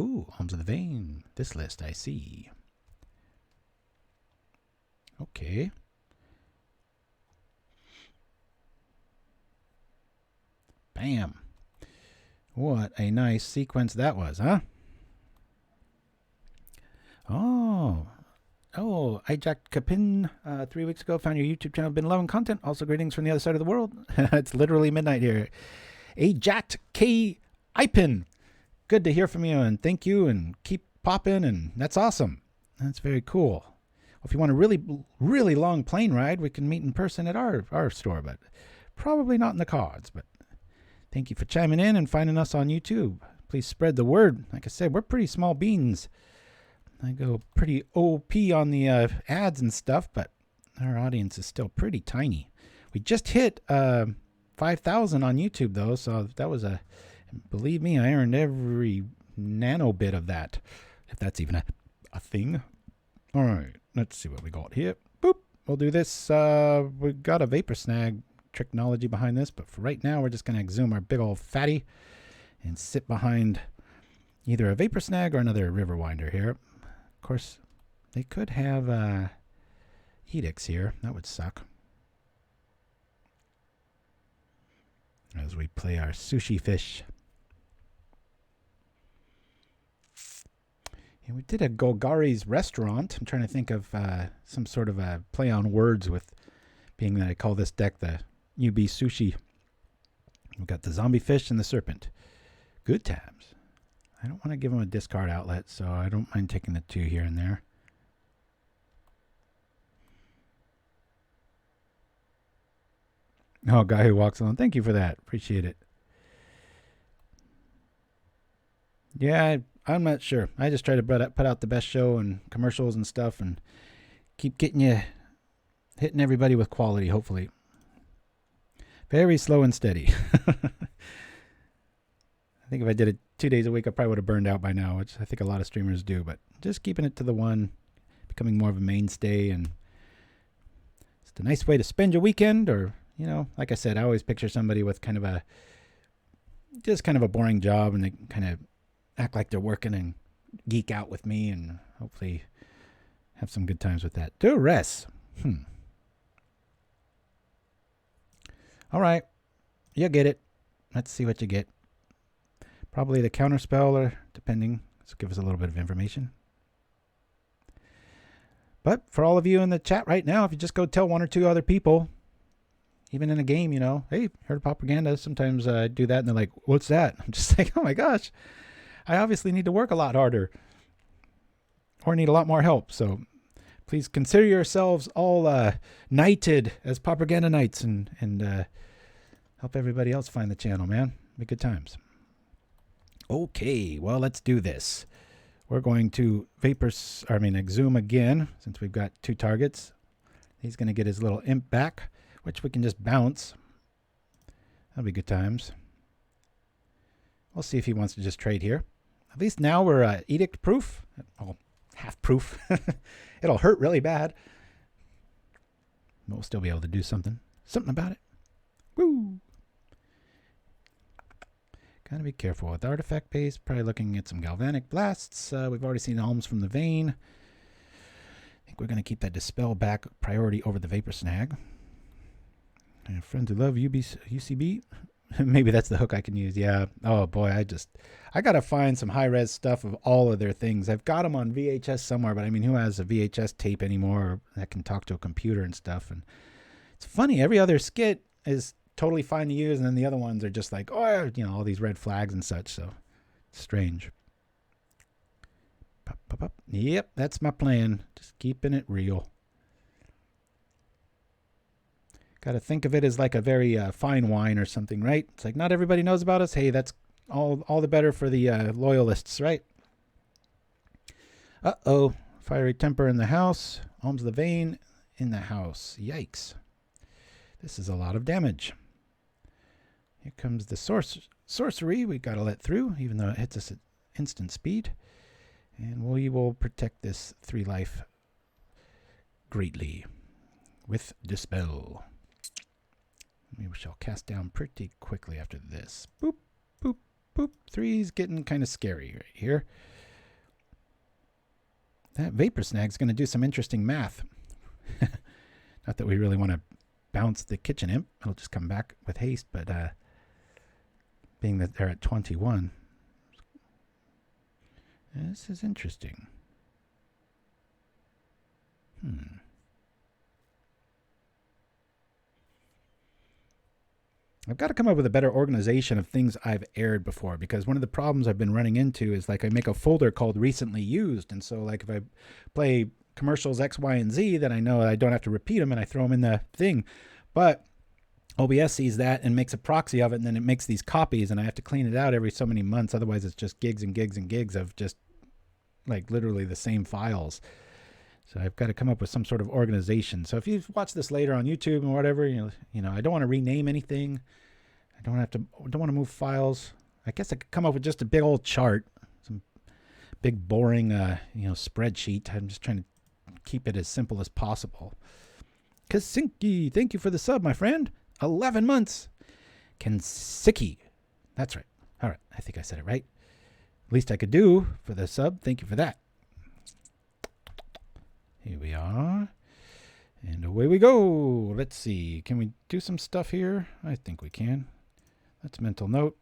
Ooh, Alms of the Vein. This list, I see. Okay. Bam. What a nice sequence that was, huh? Oh, I jacked Kapin 3 weeks ago. Found your YouTube channel. Been loving content. Also, greetings from the other side of the world. It's literally midnight here. Ajact K. Ipin. Good to hear from you, and thank you, and keep popping, and that's awesome. That's very cool. Well, if you want a really, really long plane ride, we can meet in person at our store, but probably not in the cards. But thank you for chiming in and finding us on YouTube. Please spread the word. Like I said, we're pretty small beans. I go pretty OP on the ads and stuff, but our audience is still pretty tiny. We just hit 5,000 on YouTube, though, so that was believe me, I earned every nano bit of that, if that's even a thing. All right, let's see what we got here. Boop. We'll do this. We got a Vapor Snag technology behind this, but for right now, we're just going to exhume our big old fatty and sit behind either a Vapor Snag or another Riverwinder here. Of course, they could have edicts here. That would suck. As we play our sushi fish. And we did a Golgari's restaurant. I'm trying to think of some sort of a play on words with being that I call this deck the UB Sushi. We've got the zombie fish and the serpent. Good times. I don't want to give them a discard outlet, so I don't mind taking the 2 here and there. Oh, guy who walks alone. Thank you for that. Appreciate it. Yeah, I'm not sure. I just try to put out the best show and commercials and stuff and keep hitting everybody with quality, hopefully. Very slow and steady. I think if I did it 2 days a week, I probably would have burned out by now, which I think a lot of streamers do, but just keeping it to the one, becoming more of a mainstay, and it's a nice way to spend your weekend. Or, you know, like I said, I always picture somebody with kind of a boring job, and they kind of act like they're working and geek out with me, and hopefully have some good times with that. Duress. All right. You get it. Let's see what you get. Probably the Counterspell, or depending. Let's give us a little bit of information. But for all of you in the chat right now, if you just go tell 1 or 2 other people, even in a game, you know, hey, heard of propaganda. Sometimes I do that and they're like, what's that? I'm just like, oh my gosh, I obviously need to work a lot harder or need a lot more help. So please consider yourselves all knighted as propaganda knights and help everybody else find the channel, man. Be good times. Okay, well, let's do this. We're going to Exhume again, since we've got 2 targets. He's going to get his little imp back, which we can just bounce. That'll be good times. We'll see if he wants to just trade here. At least now we're edict proof. Well, half proof. It'll hurt really bad. But we'll still be able to do something about it. Woo! Gotta be careful with artifact base. Probably looking at some galvanic blasts. We've already seen alms from the vein. I think we're going to keep that dispel back priority over the Vapor Snag. And friends who love UCB. Maybe that's the hook I can use. Yeah. Oh boy, I got to find some high res stuff of all of their things. I've got them on VHS somewhere, but I mean, who has a VHS tape anymore that can talk to a computer and stuff? And it's funny, every other skit is totally fine to use, and then the other ones are just like, oh, you know, all these red flags and such. So it's strange. Pop, pop, pop. Yep, that's my plan. Just keeping it real. Got to think of it as like a very fine wine or something, right? It's like not everybody knows about us. Hey, that's all the better for the loyalists, right? Uh-oh. Fiery temper in the house. Alms of the vein in the house. Yikes. This is a lot of damage. Here comes the sorcery we got to let through, even though it hits us at instant speed. And we will protect this 3 life greatly with Dispel. We shall cast down pretty quickly after this. Boop, boop, boop. 3's getting kind of scary right here. That Vapor Snag's going to do some interesting math. Not that we really want to bounce the kitchen imp. It'll just come back with haste, but being that they're at 21. This is interesting. I've got to come up with a better organization of things I've aired before, because one of the problems I've been running into is like I make a folder called recently used. And so like if I play commercials X, Y, and Z, then I know I don't have to repeat them and I throw them in the thing. But OBS sees that and makes a proxy of it, and then it makes these copies, and I have to clean it out every so many months. Otherwise, it's just gigs and gigs and gigs of just like literally the same files. So I've got to come up with some sort of organization. So if you watch this later on YouTube and whatever, you know, I don't want to rename anything. I don't want to move files. I guess I could come up with just a big old chart, some big boring, spreadsheet. I'm just trying to keep it as simple as possible. Kasinki, thank you for the sub, my friend. 11 months. Kansiki. That's right. All right. I think I said it right. Least I could do for the sub. Thank you for that. Here we are. And away we go. Let's see. Can we do some stuff here? I think we can. That's mental note.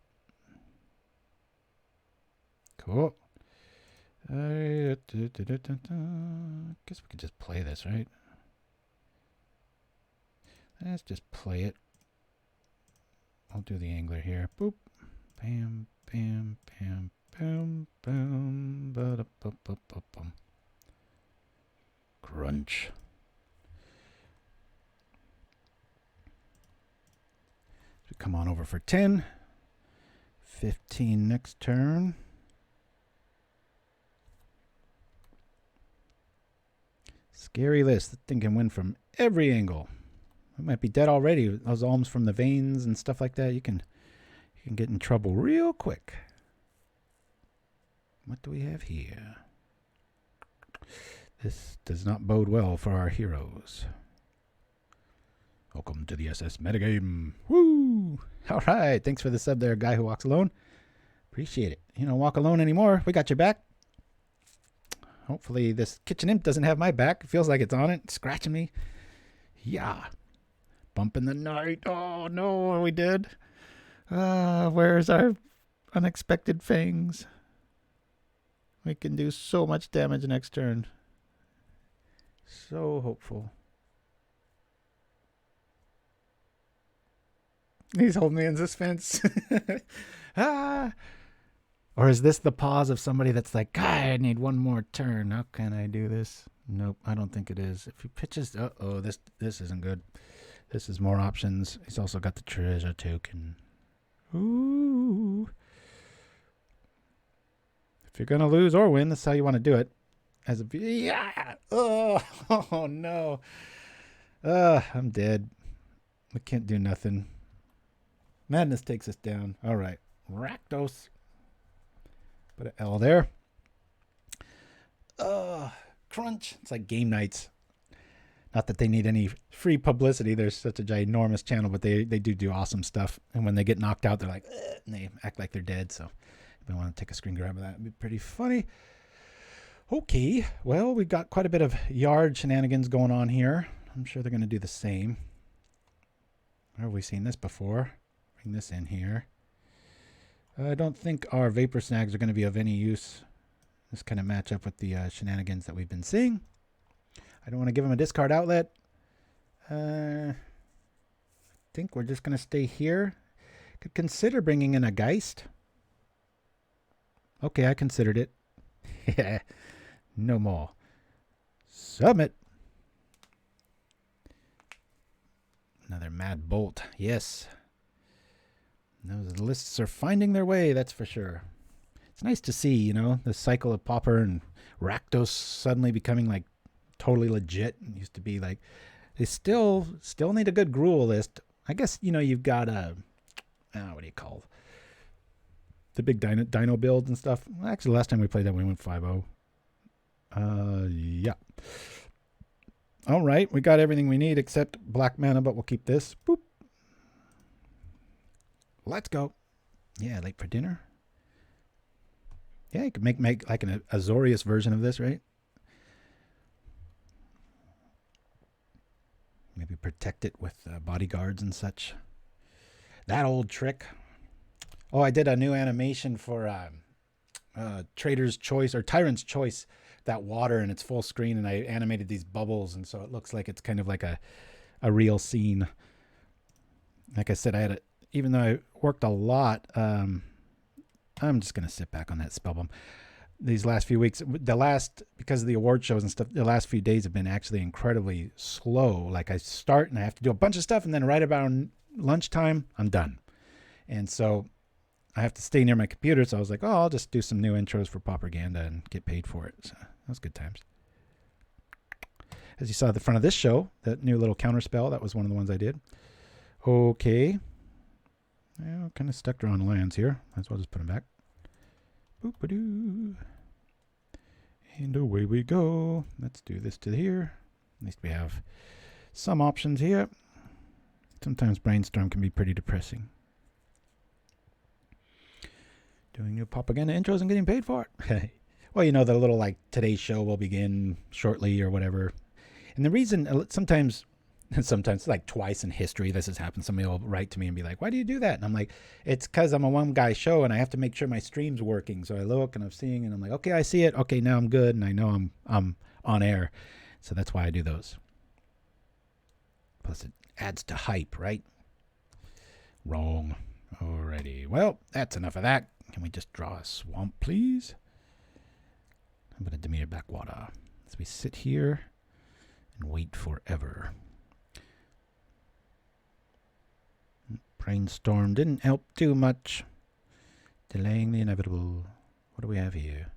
Cool. Guess we could just play this, right? Let's just play it. I'll do the angler here. Boop. Bam, bam, bam, bam, bam. Ba-da-ba-ba-ba-bum. Crunch. So come on over for 10. 15 next turn. Scary list. That thing can win from every angle. It might be dead already. Those alms from the veins and stuff like that. You can get in trouble real quick. What do we have here? This does not bode well for our heroes. Welcome to the SS metagame. Woo! All right. Thanks for the sub there, guy who walks alone. Appreciate it. You don't walk alone anymore. We got your back. Hopefully this kitchen imp doesn't have my back. It feels like it's on it. It's scratching me. Yeah. Bump in the night. Oh, no, we did. Where's our Unexpected Fangs? We can do so much damage next turn. So hopeful. He's holding me in suspense. Or is this the pause of somebody that's like, God, I need one more turn. How can I do this? Nope, I don't think it is. If he pitches, this isn't good. This is more options. He's also got the treasure token. Ooh. If you're going to lose or win, that's how you want to do it. Yeah. Oh no. I'm dead. We can't do nothing. Madness takes us down. All right. Rakdos. Put an L there. Crunch. It's like game nights. Not that they need any free publicity. They're such a ginormous channel, but they do awesome stuff. And when they get knocked out, they're like, and they act like they're dead. So if you want to take a screen grab of that, it'd be pretty funny. Okay. Well, we've got quite a bit of yard shenanigans going on here. I'm sure they're going to do the same. Where have we seen this before? Bring this in here. I don't think our Vapor Snags are going to be of any use. This kind of match up with the shenanigans that we've been seeing. I don't want to give them a discard outlet. I think we're just going to stay here. Could consider bringing in a Geist. Okay, I considered it. Yeah, no more. Submit. Another Mad Bolt. Yes. Those lists are finding their way, that's for sure. It's nice to see, the cycle of Pauper and Rakdos suddenly becoming like totally legit. It used to be like they still need a good Gruul list. I guess, you've got what do you call the big dino builds and stuff. Actually, last time we played that, we went 5-0. Yeah. All right, we got everything we need except black mana, but we'll keep this. Boop. Let's go. Yeah, late for dinner. Yeah, you could make like an Azorius version of this, right? Maybe protect it with bodyguards and such. That old trick. Oh, I did a new animation for Trader's Choice or Tyrant's Choice. That water and it's full screen, and I animated these bubbles, and so it looks like it's kind of like a real scene. Like I said, even though I worked a lot, I'm just going to sit back on that Spellbomb. These last few weeks, because of the award shows and stuff, the last few days have been actually incredibly slow. Like I start and I have to do a bunch of stuff, and then right about lunchtime, I'm done. And so I have to stay near my computer, so I was like, oh, I'll just do some new intros for Propaganda and get paid for it. So that was good times. As you saw at the front of this show, that new little Counterspell, that was one of the ones I did. Okay. Well, kind of stuck around lands here. Might as well just put them back. Boop-a-doo. And away we go. Let's do this to here. At least we have some options here. Sometimes Brainstorm can be pretty depressing. Doing new Propaganda intros and getting paid for it. Well, you know, the little like today's show will begin shortly or whatever. And the reason sometimes like twice in history this has happened. Somebody will write to me and be like, why do you do that? And I'm like, it's because I'm a one guy show and I have to make sure my stream's working. So I look and I'm seeing and I'm like, okay, I see it. Okay, now I'm good. And I know I'm on air. So that's why I do those. Plus it adds to hype, right? Wrong. Alrighty. Well, that's enough of that. Can we just draw a swamp, please? How about a Diabolic Backwater? So we sit here and wait forever. Brainstorm didn't help too much. Delaying the inevitable. What do we have here?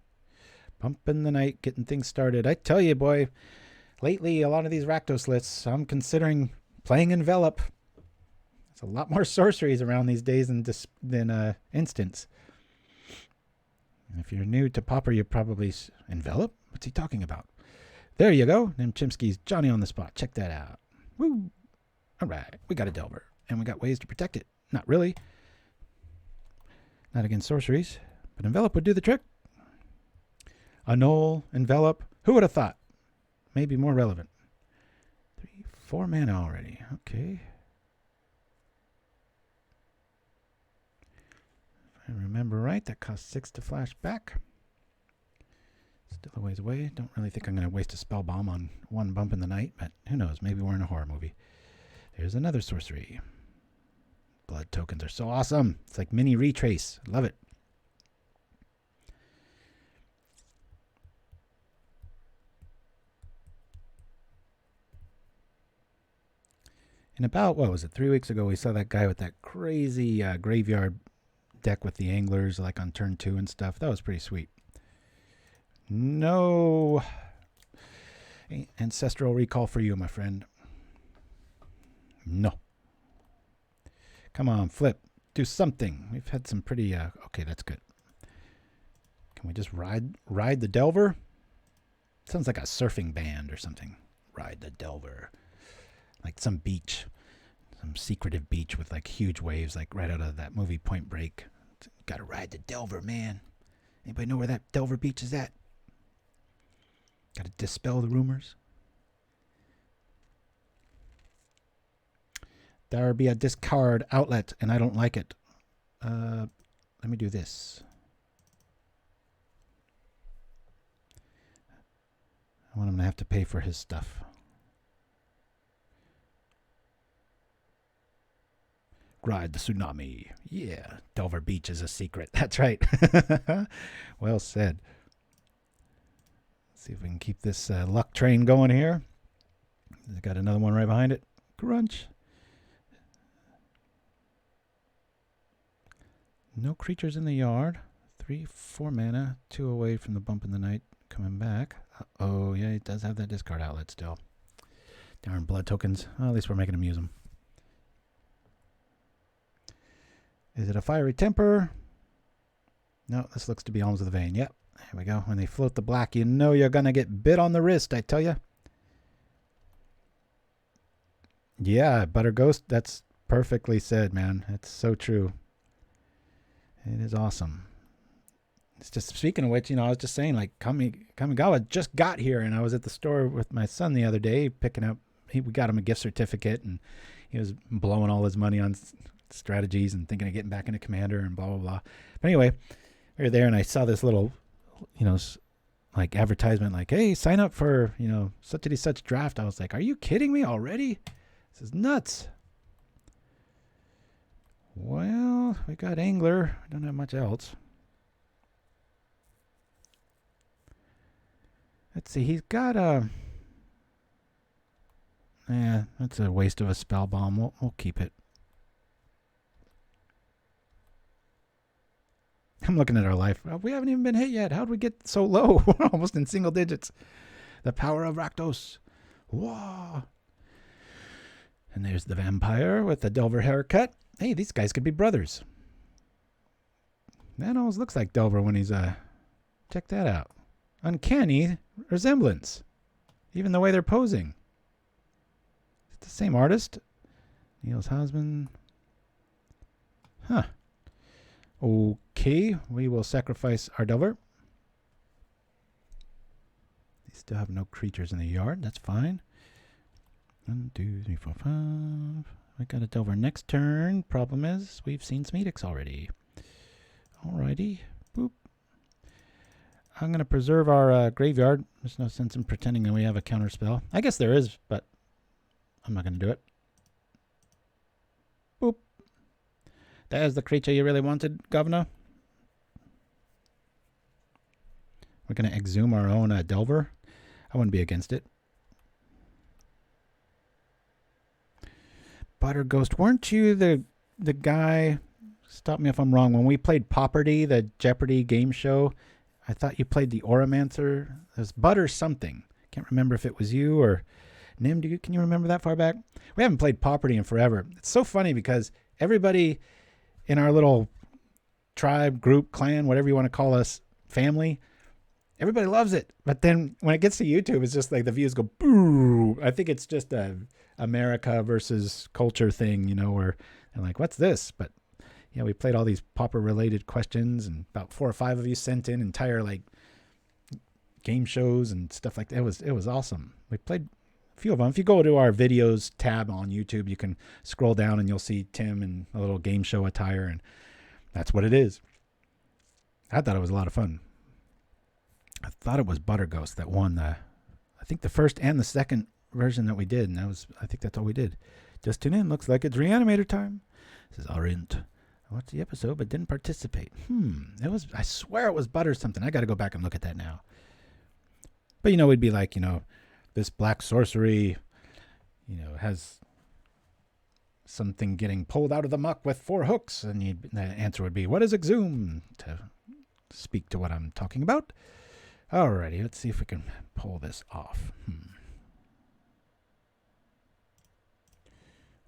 Pumping the night, getting things started. I tell you, boy, lately a lot of these Rakdos lists, I'm considering playing Envelop. There's a lot more sorceries around these days than Instants. And if you're new to Pauper, you're probably... Envelop? What's he talking about? There you go. Then Chimpskey's Johnny on the spot. Check that out. Woo! All right. We got a Delver. And we got ways to protect it. Not really. Not against sorceries. But Envelop would do the trick. Annul, Envelop. Who would have thought? Maybe more relevant. 4 mana already. Okay. If I remember right, that costs 6 to flash back. Still a ways away. Don't really think I'm going to waste a spell bomb on one bump in the night, but who knows? Maybe we're in a horror movie. There's another sorcery. Blood tokens are so awesome. It's like mini retrace. Love it. And about, what was it, 3 weeks ago, we saw that guy with that crazy graveyard deck with the anglers, like on turn 2 and stuff. That was pretty sweet. No ancestral recall for you, my friend. No. Come on, flip. Do something. We've had some pretty... okay, that's good. Can we just ride the Delver? Sounds like a surfing band or something. Ride the Delver. Like some beach. Some secretive beach with like huge waves, like right out of that movie Point Break. Gotta ride the Delver, man. Anybody know where that Delver beach is at? Gotta dispel the rumors. There be a discard outlet, and I don't like it. Let me do this. I want him to have to pay for his stuff. Ride the tsunami. Yeah, Delver Beach is a secret. That's right. Well said. Let's see if we can keep this luck train going here. Got another one right behind it. Crunch. No creatures in the yard. 3/4 mana. 2 away from the bump in the night. Coming back. Oh yeah, he does have that discard outlet still. Darn blood tokens. Well, at least we're making him use them. Is it a fiery temper? No, this looks to be Alms of the Vein. Yep, there we go. When they float the black, you know you're going to get bit on the wrist, I tell you. Yeah, Butter Ghost, that's perfectly said, man. It's so true. It is awesome. It's just, speaking of which, you know, I was just saying, like, Kamigawa just got here, and I was at the store with my son the other day picking up, we got him a gift certificate, and he was blowing all his money on strategies and thinking of getting back into Commander and blah, blah, blah. But anyway, we were there, and I saw this little, you know, like advertisement, like, hey, sign up for, you know, such draft. I was like, are you kidding me already? This is nuts. Well, we got Angler. We don't have much else. Let's see. He's got a... Yeah, that's a waste of a spell bomb. We'll keep it. I'm looking at our life. We haven't even been hit yet. How'd we get so low? We're almost in single digits. The power of Rakdos. Whoa. And there's the vampire with the Delver haircut. Hey, these guys could be brothers. That always looks like Delver when he's, check that out. Uncanny resemblance. Even the way they're posing. Is it the same artist? Nihil's husband. Huh. Okay, we will sacrifice our Delver. They still have no creatures in the yard. That's fine. 1, 2, 3, 4, 5. We got a Delver next turn. Problem is, we've seen some edicts already. Alrighty. Boop. I'm going to preserve our graveyard. There's no sense in pretending that we have a counterspell. I guess there is, but I'm not going to do it. Boop. That is the creature you really wanted, Governor. We're going to exhume our own Delver. I wouldn't be against it. Butter Ghost, weren't you the guy, stop me if I'm wrong, when we played Pauper, the Jeopardy game show, I thought you played the Auramancer. There's Butter something. Can't remember if it was you or Nim. Can you remember that far back? We haven't played Pauper in forever. It's so funny because everybody in our little tribe, group, clan, whatever you want to call us, family, everybody loves it. But then when it gets to YouTube, it's just like the views go boo. I think it's just a America versus culture thing, you know, where they're like, what's this? But yeah, we played all these Pauper related questions, and about 4 or 5 of you sent in entire like game shows and stuff like that. It was awesome. We played a few of them. If you go to our videos tab on YouTube, you can scroll down and you'll see Tim in a little game show attire, and that's what it is. I thought it was a lot of fun. I thought it was Butter Ghost that won I think the first and the second version that we did, and I think that's all we did. Just tune in. Looks like it's Reanimator time. This is Arint. I watched the episode but didn't participate. I swear it was Butter something. I got to go back and look at that now. But, you know, we'd be like, you know, this black sorcery, you know, has something getting pulled out of the muck with 4 hooks. And the answer would be, what is Exhume? To speak to what I'm talking about. Alrighty, let's see if we can pull this off.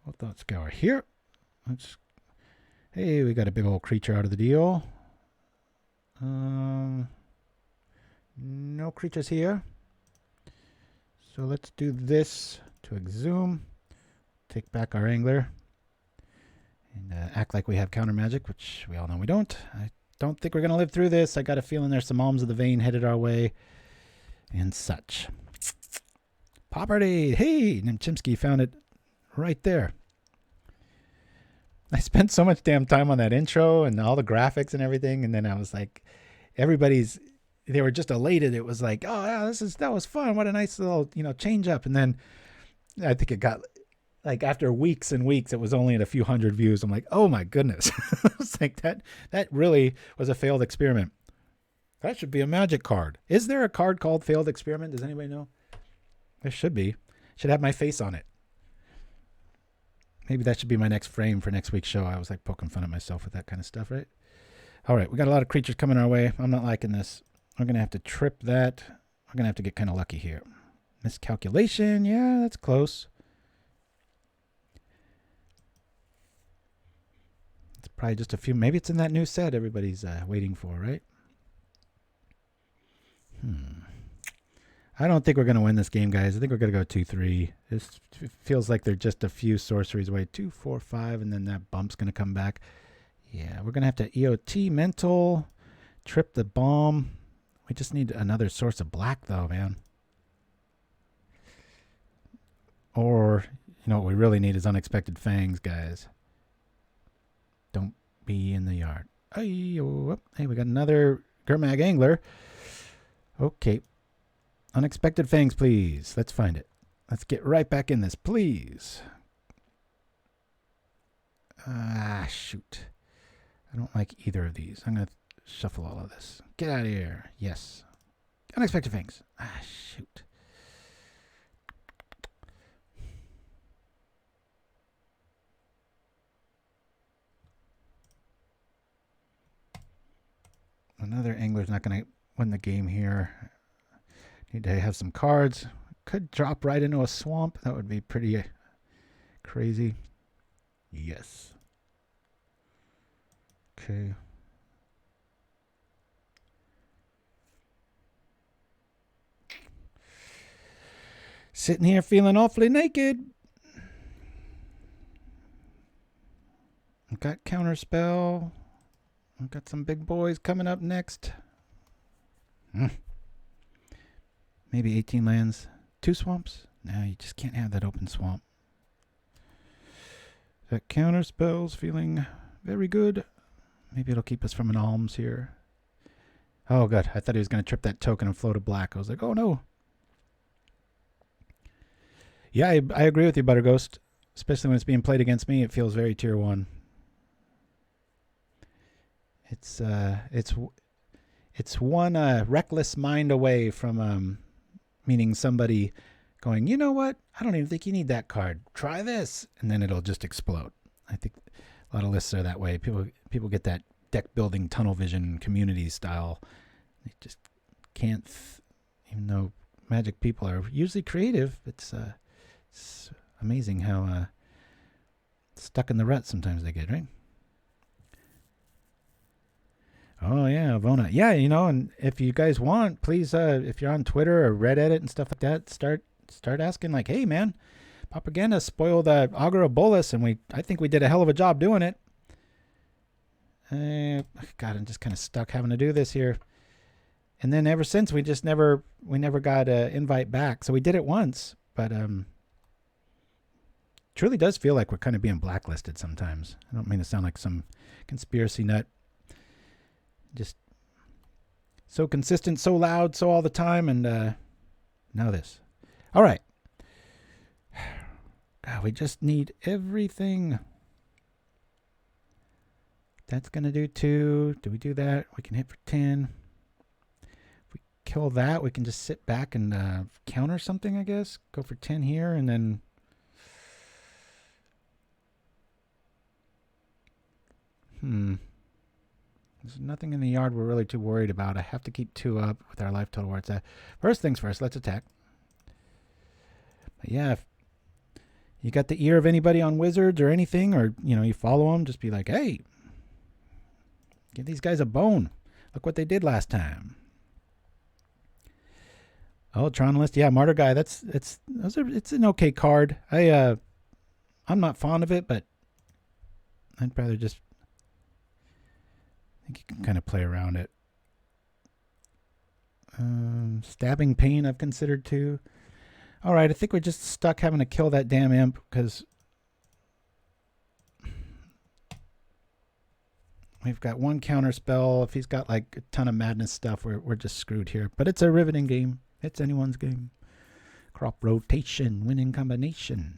Well, Thought Scour here. Hey, we got a big old creature out of the deal. No creatures here. So let's do this to Exhume. Take back our Angler. And act like we have counter magic, which we all know we don't. I don't think we're going to live through this. I got a feeling there's some Alms of the Vein headed our way. And such. Property! Hey! And Chimpskey found it right there. I spent so much damn time on that intro and all the graphics and everything, and then I was like, they were just elated. It was like, oh yeah, that was fun. What a nice little, you know, change up. And then I think it got like after weeks and weeks, it was only at a few hundred views. I'm like, oh my goodness. It's like that really was a failed experiment. That should be a magic card. Is there a card called Failed Experiment? Does anybody know? There should be. Should have my face on it. Maybe that should be my next frame for next week's show. I was like poking fun at myself with that kind of stuff, right? All right, we got a lot of creatures coming our way. I'm not liking this. We're going to have to trip that. We're going to have to get kind of lucky here. Miscalculation. Yeah, that's close. It's probably just a few. Maybe it's in that new set everybody's waiting for, right? I don't think we're going to win this game, guys. I think we're going to go 2-3. This feels like they're just a few sorceries away. 2, 4, 5, and then that bump's going to come back. Yeah, we're going to have to EOT mental, trip the bomb. We just need another source of black, though, man. Or, you know, what we really need is Unexpected Fangs, guys. Don't be in the yard. Hey, we got another Gurmag Angler. Okay. Unexpected Fangs, please. Let's find it. Let's get right back in this, please. Shoot. I don't like either of these. I'm going to shuffle all of this. Get out of here. Yes. Unexpected Fangs. Shoot. another angler's not going to win the game here. Need to have some cards. Could drop right into a swamp. That would be pretty crazy. Yes. Okay. Sitting here feeling awfully naked. I've got Counterspell. I've got some big boys coming up next. Maybe 18 lands. 2 swamps? No, you just can't have that open swamp. That Counterspell's feeling very good. Maybe it'll keep us from an alms here. Oh, good. I thought he was going to trip that token and float a black. I was like, oh, no. Yeah, I agree with you, Butterghost. Especially when it's being played against me, it feels very tier 1. It's one reckless mind away from meaning somebody going, you know what? I don't even think you need that card. Try this, and then it'll just explode. I think a lot of lists are that way. People get that deck building tunnel vision community style. They just can't. Even though Magic people are usually creative, it's amazing how stuck in the rut sometimes they get, right? Oh, yeah, Avona. Yeah, you know, and if you guys want, please, if you're on Twitter or Reddit and stuff like that, start asking, like, hey, man, Propaganda spoiled Augur Bolus, and I think we did a hell of a job doing it. God, I'm just kind of stuck having to do this here. And then ever since, we never got an invite back. So we did it once, but truly does feel like we're kind of being blacklisted sometimes. I don't mean to sound like some conspiracy nut. Just so consistent, so loud, so all the time, and now this. All right. God, we just need everything. That's going to do 2. Do we do that? We can hit for 10. If we kill that, we can just sit back and counter something, I guess. Go for 10 here, and then... There's nothing in the yard we're really too worried about. I have to keep 2 up with our life total where it's at. First things first, let's attack. But yeah, if you got the ear of anybody on Wizards or anything, or, you know, you follow them, just be like, hey, give these guys a bone. Look what they did last time. Oh, Tron list. Yeah, Martyr Guy. It's an okay card. I'm not fond of it, but I'd rather just... I think you can kind of play around it. Stabbing Pain I've considered too. All right, I think we're just stuck having to kill that damn imp because we've got 1 counter spell. If he's got like a ton of madness stuff, we're just screwed here. But it's a riveting game. It's anyone's game. Crop rotation, winning combination.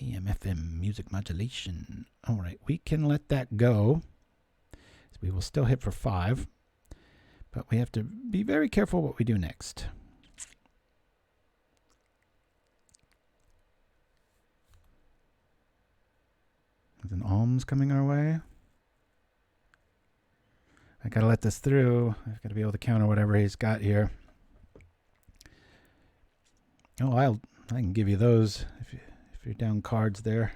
AM, FM, music modulation. All right, we can let that go. We will still hit for 5, but we have to be very careful what we do next. There's an alms coming our way. I gotta let this through. I've got to be able to counter whatever he's got here. Oh, I can give you those if you're down cards there.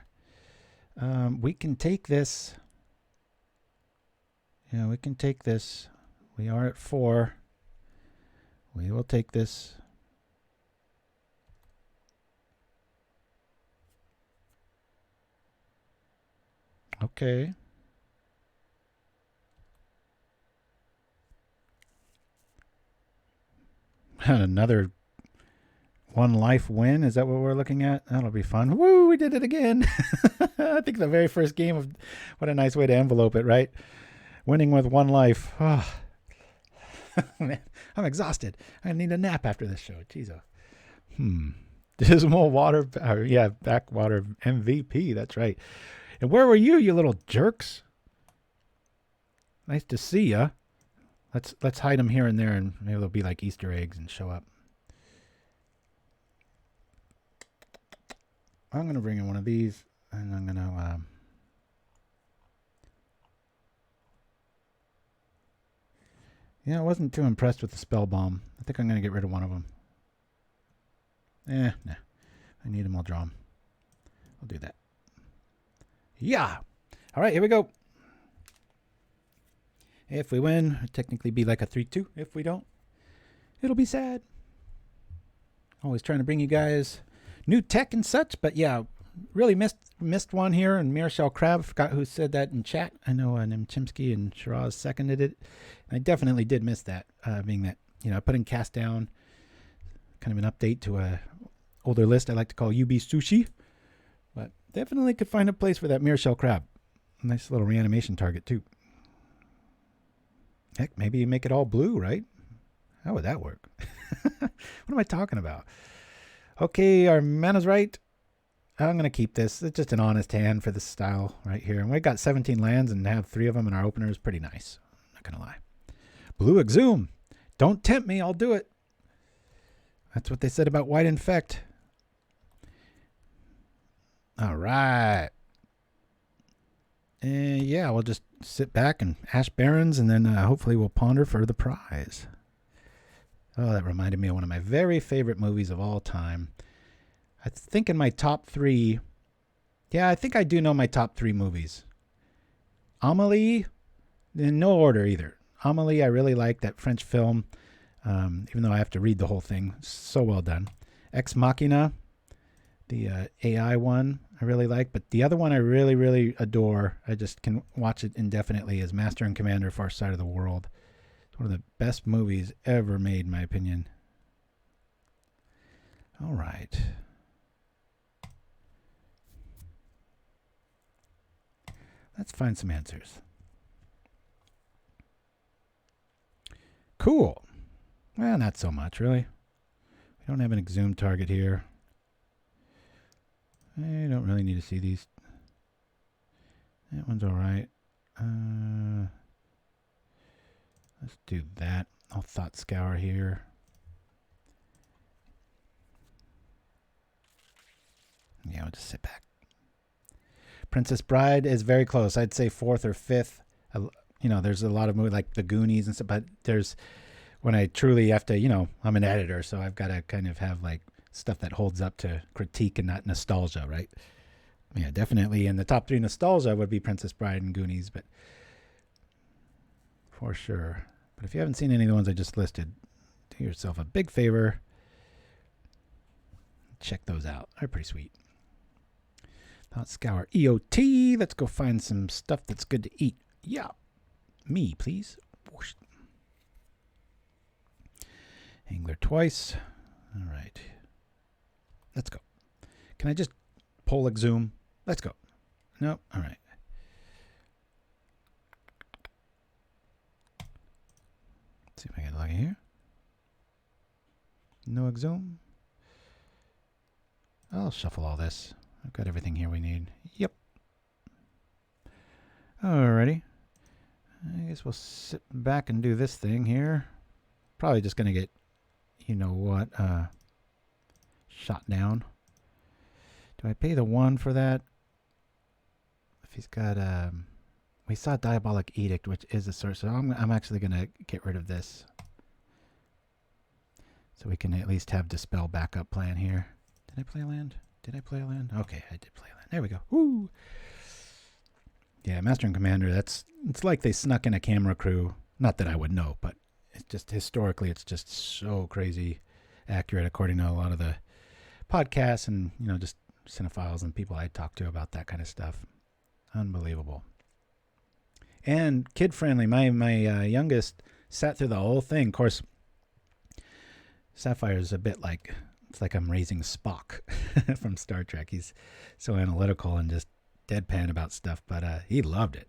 We can take this. Yeah, we can take this. We are at 4. We will take this. Okay. Another 1 life win. Is that what we're looking at? That'll be fun. Woo, we did it again. I think the very first game of... What a nice way to envelope it, right? Winning with 1 life. Oh. Man, I'm exhausted. I need a nap after this show. Jeez. Dismal Backwater MVP. That's right. And where were you, you little jerks? Nice to see ya. Let's hide them here and there, and maybe they'll be like Easter eggs and show up. I'm gonna bring in one of these, and I'm gonna. Yeah, I wasn't too impressed with the Spellbomb. I think I'm going to get rid of one of them. Nah. I need them, I'll draw them. I'll do that. Yeah! All right, here we go. If we win, it'll technically be like a 3-2. If we don't, it'll be sad. Always trying to bring you guys new tech and such, but yeah, really missed one here. And Mirashell Crab, forgot who said that in chat. I know Chimpskey and Shiraz seconded it. And I definitely did miss that, being that, I put in Cast Down, kind of an update to a older list I like to call UB Sushi. But definitely could find a place for that Mirashell Crab. Nice little reanimation target, too. Heck, maybe you make it all blue, right? How would that work? What am I talking about? Okay, our mana's right. I'm going to keep this. It's just an honest hand for this style right here. And we got 17 lands and have 3 of them in our opener is pretty nice. Not going to lie. Blue Exhume. Don't tempt me. I'll do it. That's what they said about White Infect. All right. And yeah, we'll just sit back and Ash Barrens, and then hopefully we'll ponder for the prize. Oh, that reminded me of one of my very favorite movies of all time. I think in my top 3, yeah, I think I do know my top 3 movies. Amélie, in no order either. Amélie, I really like that French film, even though I have to read the whole thing. So well done. Ex Machina, the AI one, I really like. But the other one I really, really adore, I just can watch it indefinitely, is Master and Commander, Far Side of the World. It's one of the best movies ever made, in my opinion. All right. Let's find some answers. Cool. Well, not so much, really. We don't have an Exhume target here. I don't really need to see these. That one's all right. Let's do that. I'll Thought Scour here. Yeah, we'll just sit back. Princess Bride is very close. I'd say 4th or 5th. There's a lot of movies like The Goonies and stuff, but there's when I truly have to, I'm an editor, so I've got to kind of have like stuff that holds up to critique and not nostalgia, right? Yeah, definitely in the top 3 nostalgia would be Princess Bride and Goonies, but for sure. But if you haven't seen any of the ones I just listed, do yourself a big favor. Check those out. They're pretty sweet. Thought Scour EOT. Let's go find some stuff that's good to eat. Yeah. Me, please. Whoosh. Angler twice. All right. Let's go. Can I just pull Exhume? Let's go. Nope. All right. Let's see if I get lucky here. No Exhume. I'll shuffle all this. I've got everything here we need. Yep. Alrighty. I guess we'll sit back and do this thing here. Probably just going to get, shot down. Do I pay the 1 for that? If he's got, we saw Diabolic Edict, which is a source, so I'm actually going to get rid of this. So we can at least have Dispel backup plan here. Did I play a land? Okay, I did play a land. There we go. Woo! Yeah, Master and Commander, it's like they snuck in a camera crew. Not that I would know, but it's just historically, it's just so crazy accurate according to a lot of the podcasts and, just cinephiles and people I talk to about that kind of stuff. Unbelievable. And kid-friendly. My youngest sat through the whole thing. Of course, Sapphire's a bit like, it's like I'm raising Spock from Star Trek. He's so analytical and just deadpan about stuff, but he loved it.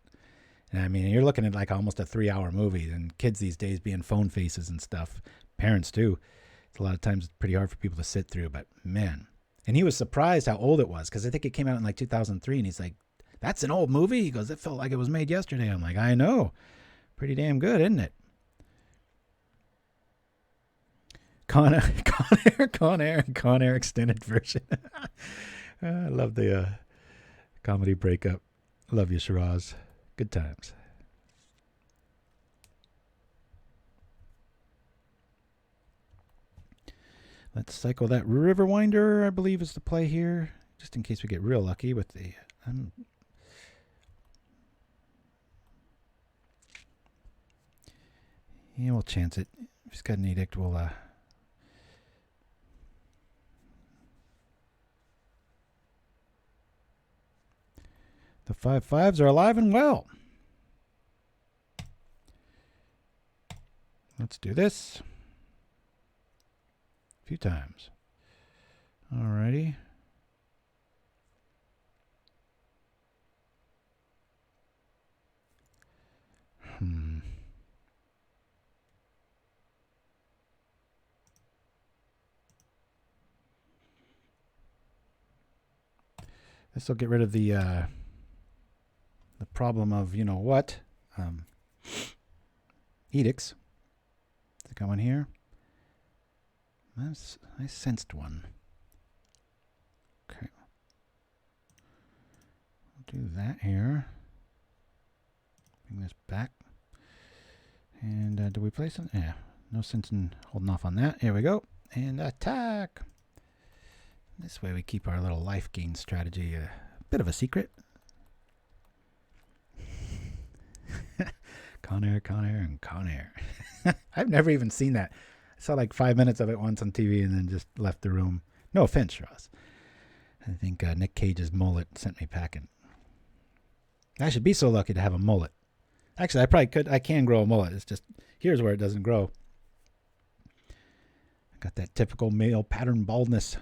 And I mean, you're looking at like almost a 3-hour movie, and kids these days being phone faces and stuff. Parents too. It's a lot of times it's pretty hard for people to sit through, but man. And he was surprised how old it was, because I think it came out in like 2003, and he's like, that's an old movie? He goes, it felt like it was made yesterday. I'm like, I know. Pretty damn good, isn't it? Con Air extended version. I love the comedy breakup. Love you, Shiraz. Good times. Let's cycle that Riverwinder, I believe is the play here, just in case we get real lucky with the... yeah, we'll chance it. If he's got an edict, we'll... The 5/5s are alive and well. Let's do this. A few times. Alrighty. This will get rid of the problem of, you know what, edicts. Is it going here? I sensed one. Okay. I'll do that here. Bring this back. And do we place it? Yeah. No sense in holding off on that. Here we go. And attack. This way we keep our little life gain strategy a bit of a secret. Conair, and Conair. I've never even seen that. I saw like 5 minutes of it once on TV and then just left the room. No offense, Ross. I think Nick Cage's mullet sent me packing. I should be so lucky to have a mullet. Actually, I probably could. I can grow a mullet. It's just, here's where it doesn't grow. I got that typical male pattern baldness.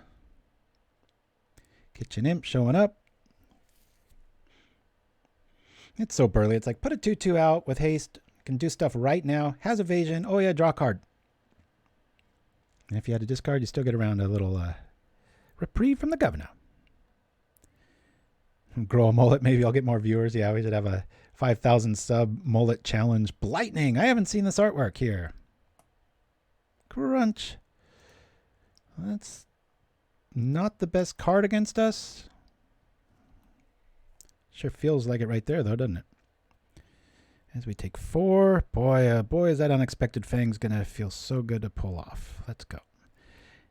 Kitchen Imp showing up. It's so burly. It's like, put a 2/2 out with haste. Can do stuff right now. Has evasion. Oh yeah, draw a card. And if you had to discard, you still get around a little reprieve from the governor. Grow a mullet. Maybe I'll get more viewers. Yeah, we should have a 5,000 sub mullet challenge. Blightning. I haven't seen this artwork here. Crunch. That's not the best card against us. Sure feels like it right there, though, doesn't it? As we take 4. Boy, boy, is that Unexpected Fangs going to feel so good to pull off. Let's go.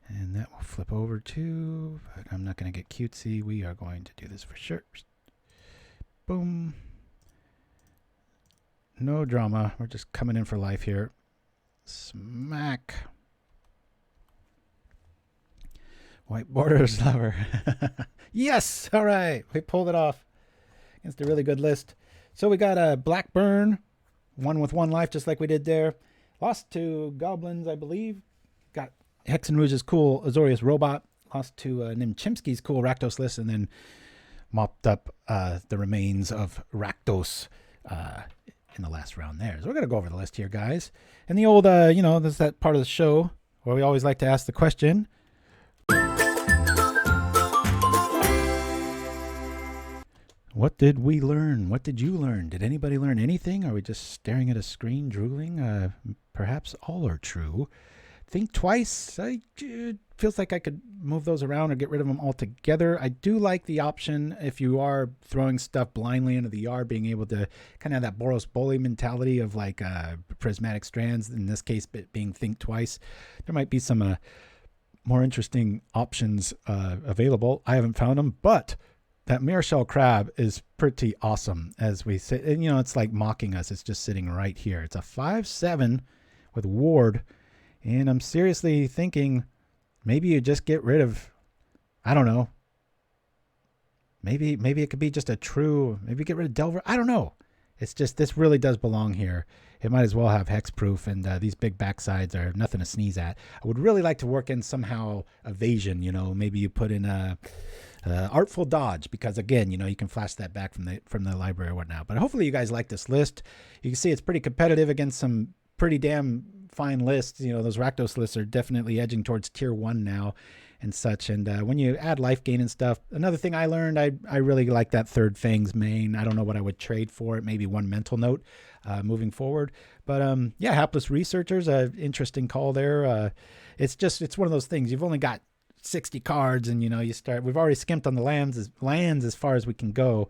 And that will flip over to... But I'm not going to get cutesy. We are going to do this for sure. Boom. No drama. We're just coming in for life here. Smack. White Borders Lover. Yes! All right. We pulled it off. Against a really good list. So we got a Blackburn, 1 with 1 life, just like we did there. Lost to Goblins, I believe. Got Hexen Ruge's cool Azorius Robot. Lost to Chimpskey's cool Rakdos list, and then mopped up the remains of Rakdos in the last round there. So we're going to go over the list here, guys. And the old, you know, this is that part of the show where we always like to ask the question. What did we learn? What did you learn? Did anybody learn anything? Are we just staring at a screen, drooling? Perhaps all are true. Think twice. It feels like I could move those around or get rid of them altogether. I do like the option, if you are throwing stuff blindly into the yard, being able to kind of have that Boros Bully mentality of like prismatic strands, in this case being think twice. There might be some more interesting options available. I haven't found them, but that Mirror Shell Crab is pretty awesome, as we say. And, you know, it's like mocking us. It's just sitting right here. It's a 5/7 with Ward. And I'm seriously thinking maybe you just get rid of, I don't know. Maybe it could be just a true, maybe get rid of Delver. I don't know. It's just, this really does belong here. It might as well have hexproof, and these big backsides are nothing to sneeze at. I would really like to work in somehow evasion, you know, maybe you put in a Artful Dodge, because again, you know, you can flash that back from the library or whatnot. But hopefully you guys like this list. You can see it's pretty competitive against some pretty damn fine lists. You know, those Rakdos lists are definitely edging towards tier 1 now and such. And when you add life gain and stuff, another thing I learned, I really like that third Fangs main. I don't know what I would trade for it. Maybe 1 mental note moving forward. But yeah, Hapless Researchers, interesting call there. It's one of those things. You've only got 60 cards, and you know, we've already skimped on the lands as far as we can go.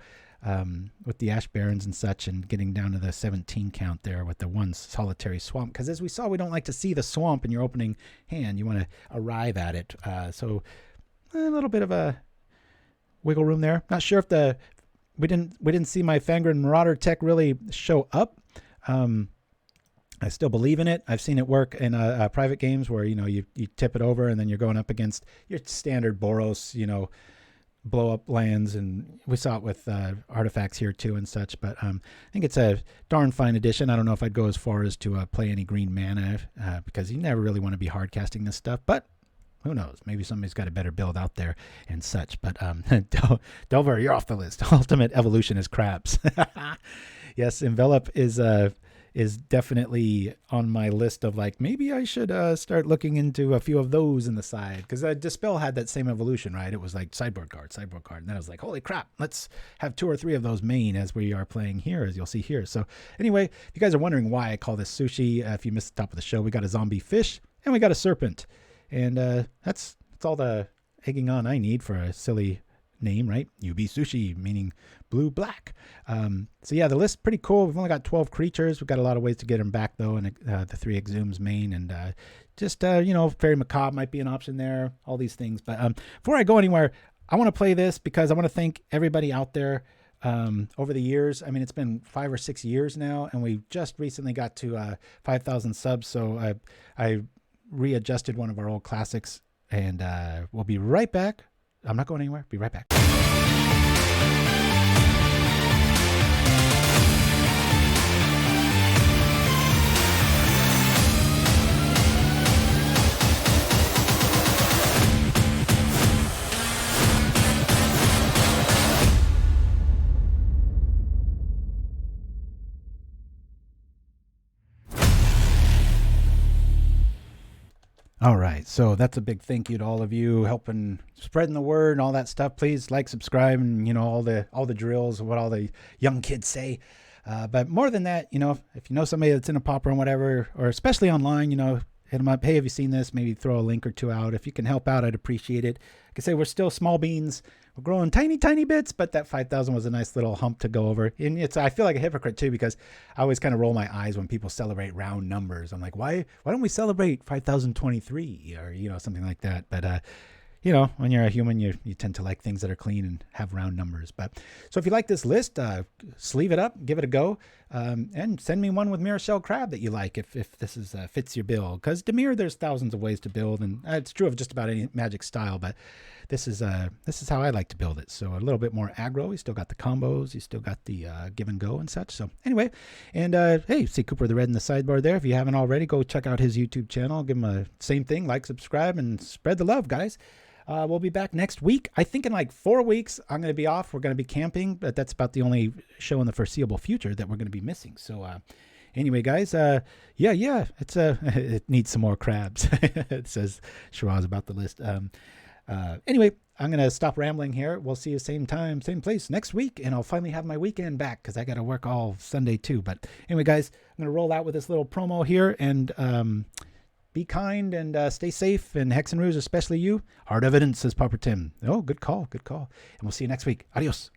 with the Ash Barrens and such, and getting down to the 17 count there with the one solitary swamp. Because as we saw, we don't like to see the swamp in your opening hand. You want to arrive at it. So a little bit of a wiggle room there. Not sure if we didn't see my Fangren Marauder tech really show up. I still believe in it. I've seen it work in private games where, you tip it over and then you're going up against your standard Boros, blow up lands. And we saw it with artifacts here too and such. But I think it's a darn fine addition. I don't know if I'd go as far as to play any green mana because you never really want to be hard casting this stuff. But who knows? Maybe somebody's got a better build out there and such. But Delver, you're off the list. Ultimate Evolution is crabs. Yes, Envelop is definitely on my list of maybe I should start looking into a few of those in the side, because Dispel had that same evolution, right? It was like sideboard card, and then I was like, holy crap, let's have 2 or 3 of those main as we are playing here, as you'll see here. So anyway, if you guys are wondering why I call this Sushi, if you missed the top of the show, we got a zombie fish and we got a serpent, and that's all the egging on I need for a silly name, right? UB Sushi, meaning blue black. So yeah, the list's pretty cool. We've only got 12 creatures. We've got a lot of ways to get them back though, and the 3 Exhumes main, and just Fairy Macabre might be an option there, all these things. But before I go anywhere, I want to play this because I want to thank everybody out there over the years. I mean, it's been 5 or 6 years now, and we just recently got to 5,000 subs, so I readjusted one of our old classics, and we'll be right back. I'm not going anywhere. Be right back. All right, so that's a big thank you to all of you helping spreading the word and all that stuff. Please like, subscribe, and all the drills, what all the young kids say. But more than that, if you know somebody that's in a Pauper and whatever, or especially online, hit them up. Hey, have you seen this? Maybe throw a link or 2 out. If you can help out, I'd appreciate it. Like I say, we're still small beans. We're growing tiny bits, but that 5,000 was a nice little hump to go over. And I feel like a hypocrite too, because I always kind of roll my eyes when people celebrate round numbers. I'm like, why don't we celebrate 5,023 or, something like that? But, when you're a human, you tend to like things that are clean and have round numbers. But so if you like this list, sleeve it up, give it a go, and send me one with Mirror Shell Crab that you like if this is fits your bill. Because Dimir, there's thousands of ways to build, and it's true of just about any Magic style. But this is how I like to build it. So a little bit more aggro. You still got the combos. You still got the give and go and such. So anyway, and hey, see Cooper the Red in the sidebar there. If you haven't already, go check out his YouTube channel. Give him a same thing, like, subscribe, and spread the love, guys. We'll be back next week. I think in 4 weeks, I'm going to be off. We're going to be camping, but that's about the only show in the foreseeable future that we're going to be missing. So anyway, guys, it needs some more crabs. It says Shiraz about the list. Anyway, I'm going to stop rambling here. We'll see you same time, same place next week, and I'll finally have my weekend back because I got to work all Sunday too. But anyway, guys, I'm going to roll out with this little promo here, and be kind and stay safe, and Hex and Ruge, especially you. Hard evidence, says Pauper Tim. Oh, good call. And we'll see you next week. Adios.